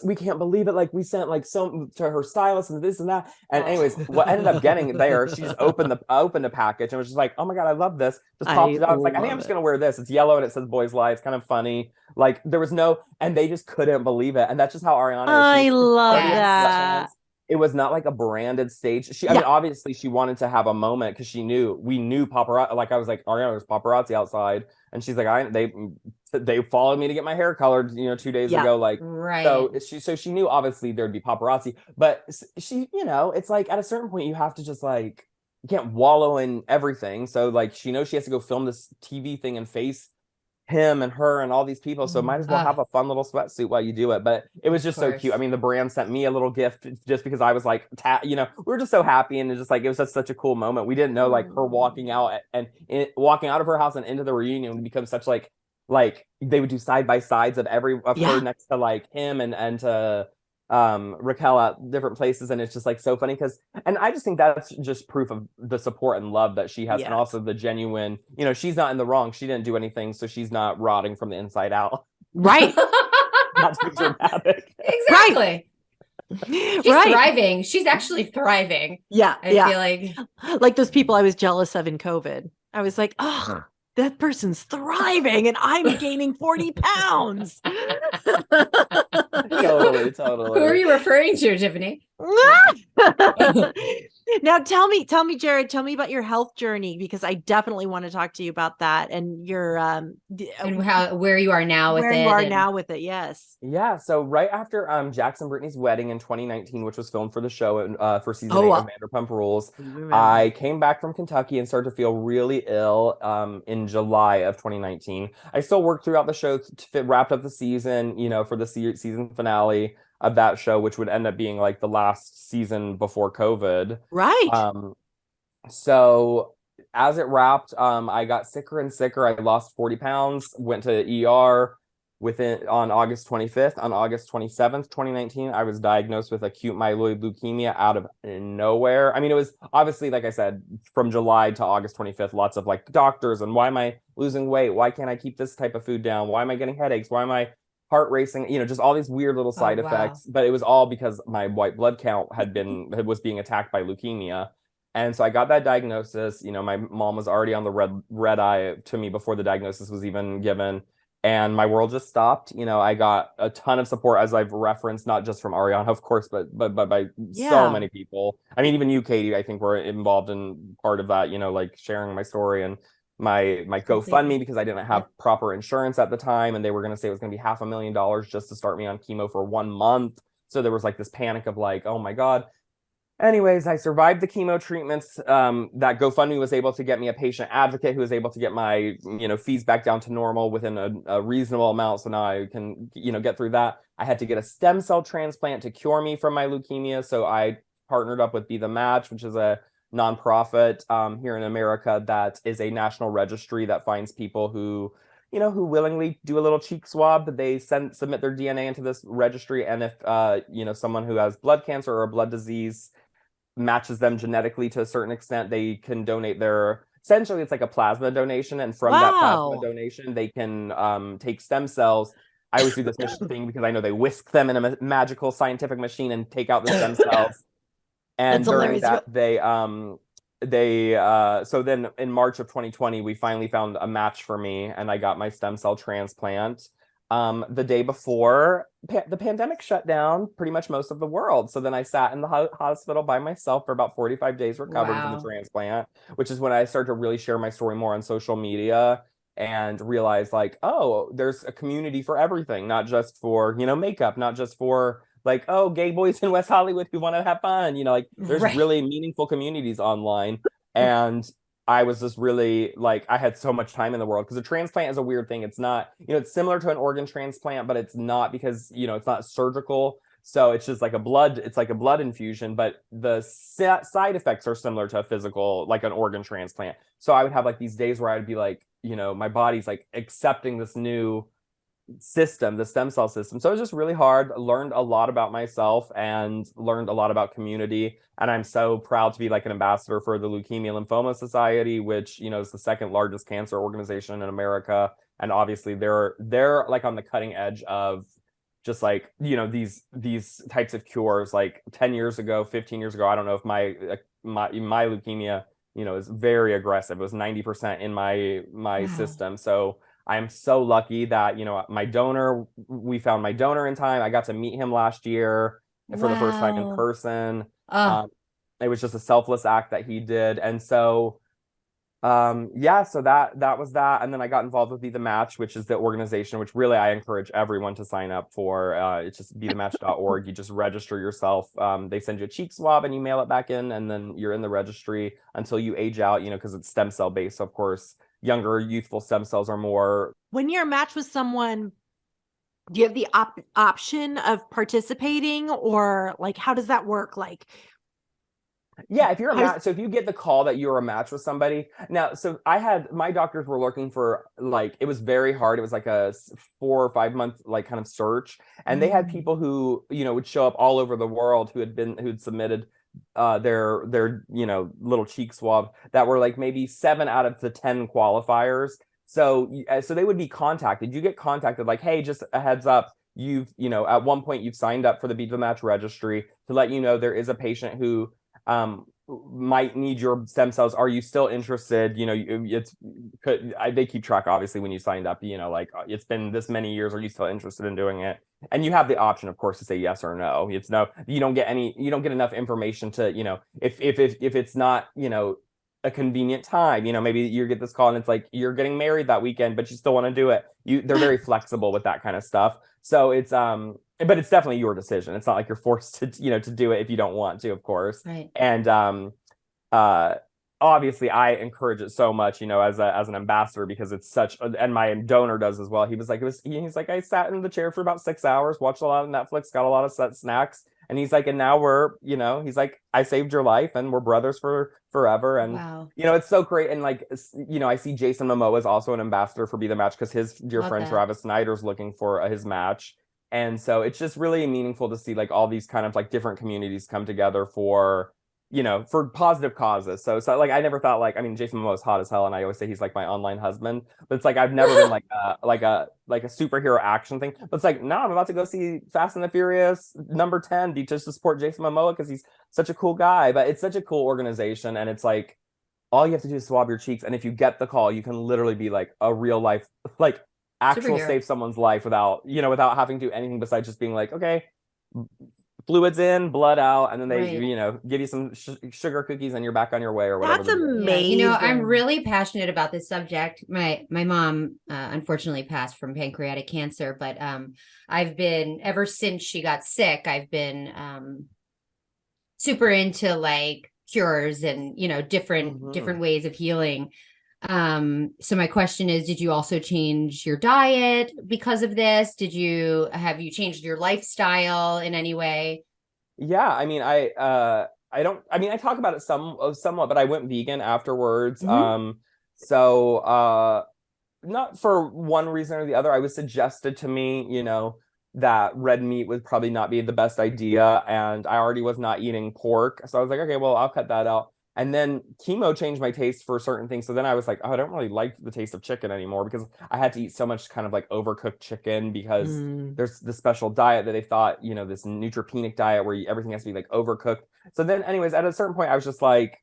we can't believe it. Like we sent like some to her stylist and this and that. And anyways, what ended up getting there, she just opened the package and was just like, oh my god, I love this. Just popped it out. It's like, I think I'm just gonna wear this. It's yellow and it says Boys Lie. It's kind of funny. Like there was no, and they just couldn't believe it. And that's just how Ariana is. I love Yes. that. It was not like a branded stage. I mean, obviously she wanted to have a moment because we knew paparazzi. Like I was like, Ariana, there's paparazzi outside, and she's like, they followed me to get my hair colored, you know, 2 days ago. Like, right. So she knew obviously there'd be paparazzi, but she, you know, it's like at a certain point you have to just like, you can't wallow in everything. So like she knows she has to go film this TV thing and face him and her and all these people, so might as well have a fun little sweatsuit while you do it. But it was just so cute. I mean, the brand sent me a little gift just because I was like, you know, we were just so happy, and it's just like it was just such a cool moment. We didn't know like her walking out and walking out of her house and into the reunion would become such like they would do side by sides of her next to like him and to Raquel at different places, and it's just like so funny and I just think that's just proof of the support and love that she has, and also the genuine, you know, she's not in the wrong, she didn't do anything, so she's not rotting from the inside out. Right. Not too dramatic. Exactly. She's thriving. She's actually thriving. Yeah. I feel like those people I was jealous of in COVID. I was like, oh, that person's thriving and I'm gaining 40 pounds. Totally. Who are you referring to, Tiffany? Now tell me, Jared, tell me about your health journey, because I definitely want to talk to you about that and your and where you are now with it. Where you are now with it, yes. Yeah, so right after Jackson Brittany's wedding in 2019, which was filmed for the show for season 8 of Vanderpump Rules, I came back from Kentucky and started to feel really ill in July of 2019. I still worked throughout the show wrapped up the season, you know, for the season finale of that show, which would end up being like the last season before COVID. Right. So as it wrapped, I got sicker and sicker. I lost 40 pounds, went to ER on August 25th. On August 27th, 2019, I was diagnosed with acute myeloid leukemia out of nowhere. I mean, it was obviously, like I said, from July to August 25th, lots of like doctors and why am I losing weight? Why can't I keep this type of food down? Why am I getting headaches? Why am I heart racing? You know, just all these weird little side effects. But it was all because my white blood count was being attacked by leukemia. And so I got that diagnosis. You know, my mom was already on the red eye to me before the diagnosis was even given. And my world just stopped. You know, I got a ton of support, as I've referenced, not just from Ariana, of course, but by so many people. I mean, even you, Katie, I think were involved in part of that, you know, like sharing my story and my GoFundMe, because I didn't have proper insurance at the time, and they were going to say it was going to be $500,000 just to start me on chemo for 1 month. So there was like this panic of like, oh my God. Anyways, I survived the chemo treatments. That GoFundMe was able to get me a patient advocate who was able to get my, fees back down to normal within a reasonable amount. So now I can, get through that. I had to get a stem cell transplant to cure me from my leukemia. So I partnered up with Be the Match, which is a nonprofit here in America that is a national registry that finds people who willingly do a little cheek swab. They submit their DNA into this registry. And if, someone who has blood cancer or a blood disease matches them genetically to a certain extent, they can donate essentially it's like a plasma donation. And from that plasma donation, they can take stem cells. I always do this thing because I know they whisk them in a magical scientific machine and take out the stem cells. And during that, so then in March of 2020, we finally found a match for me and I got my stem cell transplant. The day before the pandemic shut down pretty much most of the world. So then I sat in the hospital by myself for about 45 days recovering from the transplant, which is when I started to really share my story more on social media and realize like, oh, there's a community for everything, not just for, makeup, not just for like, oh, gay boys in West Hollywood who want to have fun, there's really meaningful communities online. And I was just really like, I had so much time in the world because a transplant is a weird thing. It's not, it's similar to an organ transplant, but it's not because, it's not surgical. So it's just like a blood infusion, but the side effects are similar to a physical, like an organ transplant. So I would have like these days where I'd be like, my body's like accepting this new system, the stem cell system. So it was just really hard. Learned a lot about myself and learned a lot about community. And I'm so proud to be like an ambassador for the Leukemia Lymphoma Society, which, is the second largest cancer organization in America. And obviously they're like on the cutting edge of just like, these types of cures. Like 10 years ago, 15 years ago, I don't know if my leukemia, is very aggressive. It was 90% in my system. So I'm so lucky that, we found my donor in time. I got to meet him last year for the first time in person. It was just a selfless act that he did. And so, so that was that. And then I got involved with Be the Match, which is the organization, which really I encourage everyone to sign up for. It's just bethematch.org. You just register yourself. They send you a cheek swab and you mail it back in, and then you're in the registry until you age out, because it's stem cell based. So of course, younger youthful stem cells are more. When you're matched with someone, do you have the option of participating, or like how does that work? Like, yeah, if you're a match, so if you get the call that you're a match with somebody now, so my doctors were looking for like, it was very hard. It was like a 4 or 5 month like kind of search, and they had people who would show up all over the world who'd submitted their little cheek swab that were like maybe 7 out of the 10 qualifiers. So they would be contacted. You get contacted like, hey, just a heads up, you've at one point you've signed up for the Be the Match registry to let you know there is a patient who might need your stem cells. Are you still interested? They keep track obviously when you signed up, like it's been this many years, are you still interested in doing it? And you have the option, of course, to say yes or no. It's no, you don't get enough information to, if it's not, a convenient time, maybe you get this call and it's like you're getting married that weekend, but you still want to do it. They're very flexible with that kind of stuff. So it's but it's definitely your decision. It's not like you're forced to, to do it if you don't want to, of course. Right. And obviously I encourage it so much, as an ambassador, because it's such, and my donor does as well. He was like, he's like, I sat in the chair for about 6 hours, watched a lot of Netflix, got a lot of snacks. And he's like, and now we're, he's like, I saved your life and we're brothers for forever. And, wow. It's so great. And like, I see Jason Momoa is also an ambassador for Be the Match because his dear friend Travis Snyder's looking for his match. And so it's just really meaningful to see like all these kind of like different communities come together for, for positive causes. So like, I never thought like, I mean, Jason Momoa is hot as hell. And I always say he's like my online husband, but it's like, I've never been like a superhero action thing. But it's like, no, I'm about to go see Fast and the Furious number 10 just to support Jason Momoa because he's such a cool guy. But it's such a cool organization. And it's like, all you have to do is swab your cheeks. And if you get the call, you can literally be like a real life, like actual save someone's life without having to do anything besides just being like, okay, fluids in, blood out, and then they give you some sugar cookies and you're back on your way or whatever. That's amazing. Yeah, I'm really passionate about this subject. My mom unfortunately passed from pancreatic cancer, but I've been, ever since she got sick, I've been super into like cures and, you know, different ways of healing. So my question is, did you also change your diet because of this? Have you changed your lifestyle in any way? Yeah, I mean, I talk about it somewhat, but I went vegan afterwards. So not for one reason or the other. I was suggested to me, you know, that red meat would probably not be the best idea, and I already was not eating pork. So I was like, okay, well, I'll cut that out. And then chemo changed my taste for certain things. So then I was like, oh, I don't really like the taste of chicken anymore, because I had to eat so much kind of like overcooked chicken, because there's this special diet that they thought, you know, this neutropenic diet where everything has to be like overcooked. So then anyways, at a certain point, I was just like,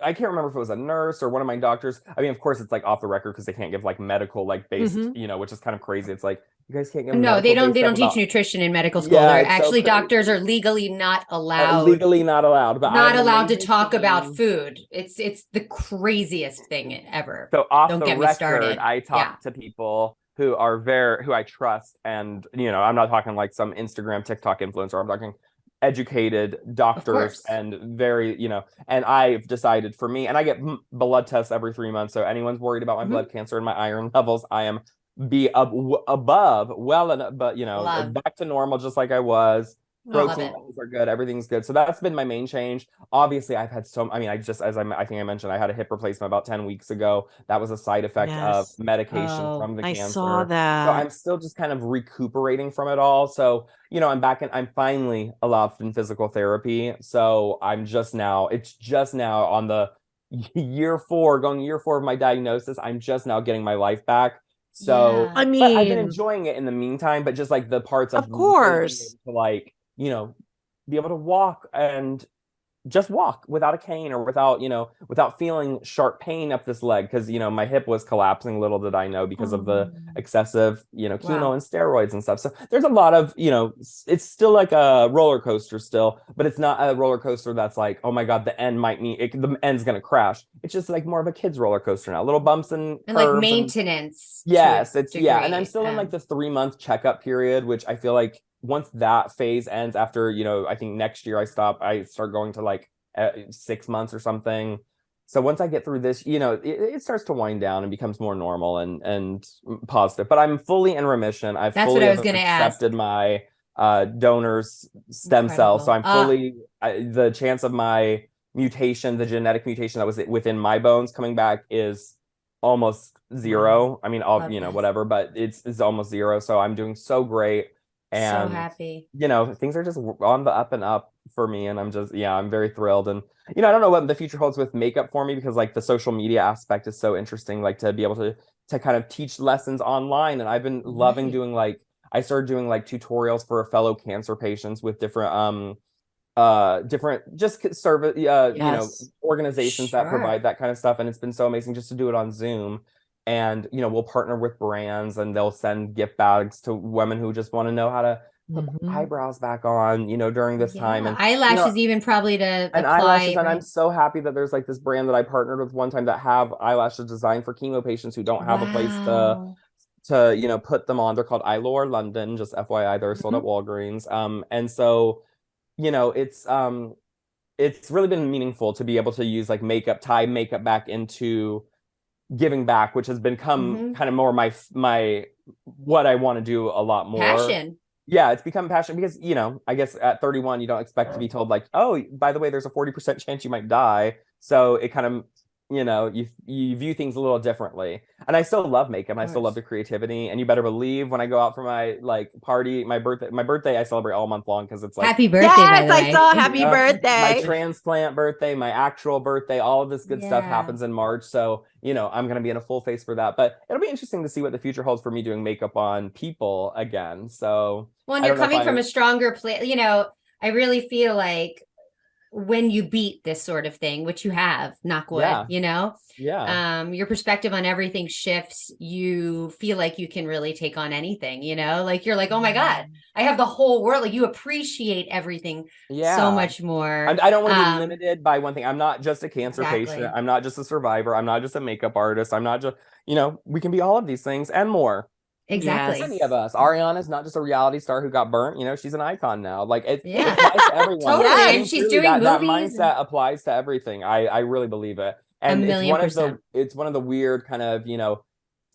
I can't remember if it was a nurse or one of my doctors. I mean, of course, it's like off the record because they can't give like medical like based, you know, which is kind of crazy. It's like, you guys can't give No, they don't teach about... nutrition in medical school. Yeah, They're it's so actually crazy. Doctors are legally not allowed. Legally not allowed, but not allowed to amazing talk team. about food. It's the craziest thing ever. So off Don't the get me record, started. I talk to people who are who I trust, and you know, I'm not talking like some Instagram, TikTok influencer. I'm talking educated doctors and very, you know, and I've decided for me, and I get blood tests every 3 months. So anyone's worried about my blood cancer and my iron levels, I am above, well enough, but you know, back to normal, just like I was. Protein levels are good. Everything's good. So that's been my main change. Obviously, I've had I think I mentioned, I had a hip replacement about 10 weeks ago. That was a side effect of medication from the cancer. I saw that. So I'm still just kind of recuperating from it all. So, you know, I'm finally allowed in physical therapy. So it's just now on the year 4 of my diagnosis. I'm just now getting my life back. So, I mean, but I've been enjoying it in the meantime, but just like the parts of course, to like, you know, be able to walk and just walk without a cane or without feeling sharp pain up this leg, because you know my hip was collapsing, little did I know, because of the excessive, you know, chemo and steroids and stuff. So there's a lot of, you know, it's still like a roller coaster still, but it's not a roller coaster that's like, oh my god, the end's gonna crash. It's just like more of a kid's roller coaster now, little bumps and like maintenance. Yes, it's degree. And I'm still in like the 3-month checkup period, which I feel like once that phase ends, after, you know, I think next year I start going to like 6 months or something. So once I get through this, you know, it starts to wind down and becomes more normal and positive. But I'm fully in remission. That's fully what I was going to accepted my donor's stem cell. So I'm fully the chance of my mutation, the genetic mutation that was within my bones coming back is almost zero. I mean, you know, whatever, but it's almost zero. So I'm doing so great. And so happy, you know, things are just on the up and up for me, and I'm very thrilled. And you know, I don't know what the future holds with makeup for me, because like the social media aspect is so interesting, like to be able to kind of teach lessons online. And I've been loving doing I started doing like tutorials for fellow cancer patients with different just service you know, organizations that provide that kind of stuff, and it's been so amazing just to do it on Zoom. And, you know, we'll partner with brands and they'll send gift bags to women who just want to know how to put eyebrows back on, you know, during this time. And eyelashes, you know, even probably to apply. Eyelashes. And I'm so happy that there's like this brand that I partnered with one time that have eyelashes designed for chemo patients who don't have a place to, you know, put them on. They're called Eyelure London, just FYI, they're sold at Walgreens. And so, you know, it's really been meaningful to be able to use like tie makeup back into giving back, which has become kind of more my what I want to do a lot more. Passion. Yeah, it's become passion, because, you know, I guess at 31 you don't expect to be told like, oh, by the way, there's a 40% chance you might die. So it kind of, you know, you view things a little differently. And I still love makeup, and I still love the creativity. And you better believe when I go out for my like party, my birthday I celebrate all month long, because it's like happy birthday. Yes, I saw happy birthday. My transplant birthday, my actual birthday, all of this good stuff happens in March. So, you know, I'm gonna be in a full face for that. But it'll be interesting to see what the future holds for me doing makeup on people again. So well, and you're coming from a stronger place, you know. I really feel like when you beat this sort of thing, which you have, knock wood, you know, your perspective on everything shifts. You feel like you can really take on anything, you know, like you're like, oh my God, I have the whole world. Like you appreciate everything so much more. I don't want to be limited by one thing. I'm not just a cancer patient. I'm not just a survivor. I'm not just a makeup artist. I'm not just, you know, we can be all of these things and more. Exactly. Yes. Any of us. Ariana's not just a reality star who got burnt. You know, she's an icon now. Like it Yeah. applies to everyone. Totally. Yes. And she's Really, doing that movies. mindset applies to everything. I really believe it. And it's one of the 1,000,000%. it's one of the weird kind of, you know,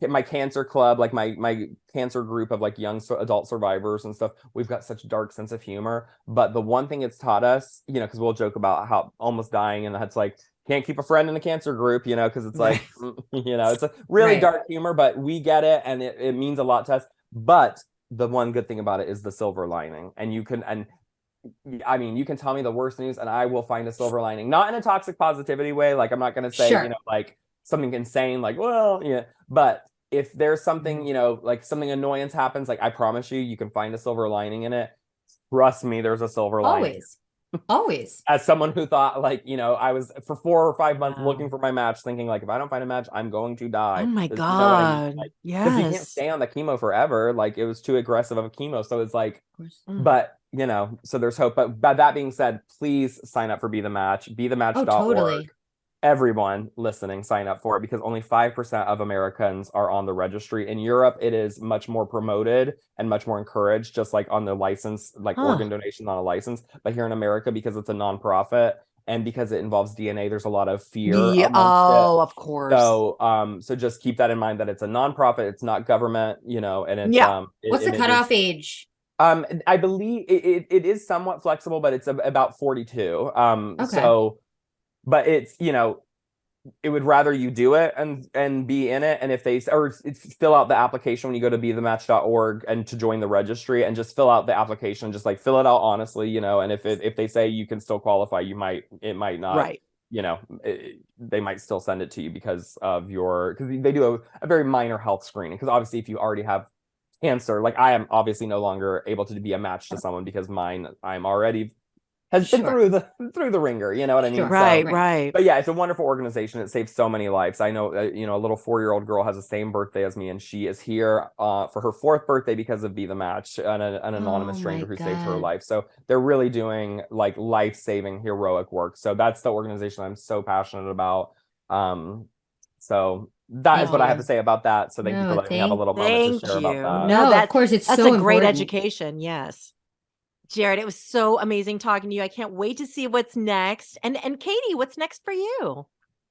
my cancer club, like my cancer group of like young adult survivors and stuff. We've got such a dark sense of humor. But the one thing it's taught us, you know, because we'll joke about how almost dying, and that's like, can't keep a friend in the cancer group, you know, because it's like, you know, it's a really Right. dark humor, but we get it, and it means a lot to us. But the one good thing about it is the silver lining. And you can, and I mean, you can tell me the worst news and I will find a silver lining, not in a toxic positivity way. Like, I'm not going to say, Sure. you know, like something insane, like, well, yeah, but if there's something, you know, like something annoyance happens, like, I promise you, you can find a silver lining in it. Trust me, there's a silver lining. Always. As someone who thought, like, you know, I was for 4 or 5 months Wow. looking for my match, thinking like, if I don't find a match, I'm going to die. Oh my You know what I mean? God. Like, because you can't Yes. stay on the chemo forever. Like, it was too aggressive of a chemo. So it's like, Mm. but you know, so there's hope. But by that being said, please sign up for Be the Match, bethematch.org. Totally. Everyone listening, sign up for it, because only 5% of Americans are on the registry. In Europe, it is much more promoted and much more encouraged, just like on the license, like organ donation on a license. But here in America, because it's a nonprofit and because it involves DNA, there's a lot of fear amongst it. Of course. So just keep that in mind, that it's a nonprofit, it's not government, you know, and it's What's the cutoff age? I believe it is somewhat flexible, but it's about 42. Okay. So, but it's, you know, it would rather you do it and be in it. And if they, or fill out the application when you go to bethematch.org and to join the registry, and just fill out the application, just like fill it out honestly, you know, and if they say you can still qualify, it might not, Right. you know, they might still send it to you because they do a very minor health screening. Because obviously if you already have cancer, like I am obviously no longer able to be a match to someone because I'm already has been through the ringer, you know what I mean? Sure. Right, So, right. but yeah, it's a wonderful organization. It saves so many lives. I know, you know, a little 4-year-old girl has the same birthday as me, and she is here for her 4th birthday because of Be the Match, an anonymous stranger who saved her life. So they're really doing like life-saving heroic work. So that's the organization I'm so passionate about. So that is what I have to say about that. So thank you for letting me have a little moment to share about that. No, of course, it's that's so a great important. education. Yes. Jared, it was so amazing talking to you. I can't wait to see what's next. And Katie, what's next for you?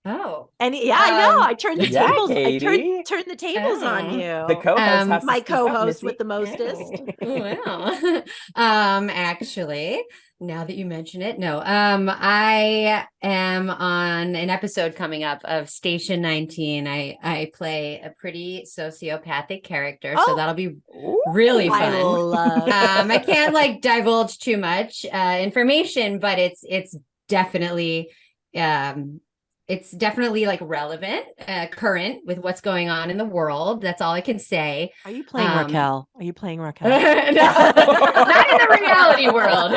Oh. And yeah, I know. I turned the tables. Katie. I turned the tables on you. The co-host has my to speak up, co-host Missy. with the mostest. Wow. Actually, now that you mention it, no. I am on an episode coming up of Station 19. I play a pretty sociopathic character, so that'll be really fun. I can't like divulge too much information, but it's definitely like relevant, current with what's going on in the world. That's all I can say. Are you playing Raquel? Are you playing Raquel? No, not in the reality world.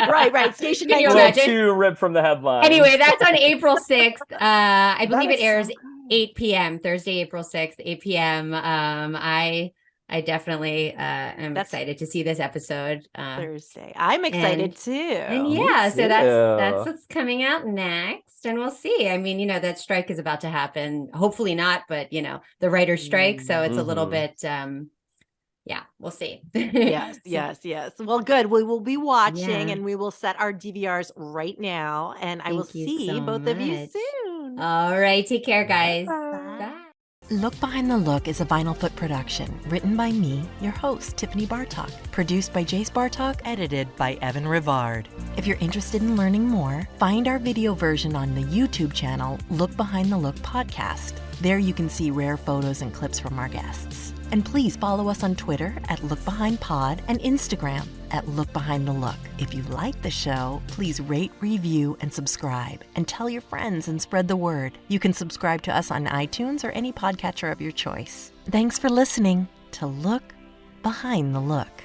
right. Station Can you 19. imagine? Too ripped from the headline. Anyway, that's on April 6th. I believe That it is airs so 8 p.m. Thursday, April 6th, 8 p.m. I definitely am excited to see this episode. Thursday. I'm excited too. And yeah, so that's what's coming out next. And we'll see. I mean, you know, that strike is about to happen. Hopefully not, but you know, the writer's strike. So it's a little bit yeah, we'll see. Yes. Well, good. We will be watching and we will set our DVRs right now. And I will see both of you soon. All right. Take care, guys. Bye. Look Behind the Look is a Vinyl Foot production, written by me, your host, Tiffany Bartok, produced by Jace Bartok, edited by Evan Rivard. If you're interested in learning more, find our video version on the YouTube channel, Look Behind the Look Podcast. There you can see rare photos and clips from our guests. And please follow us on Twitter at LookBehindPod and Instagram at LookBehindTheLook. If you like the show, please rate, review, and subscribe. And tell your friends and spread the word. You can subscribe to us on iTunes or any podcatcher of your choice. Thanks for listening to Look Behind the Look.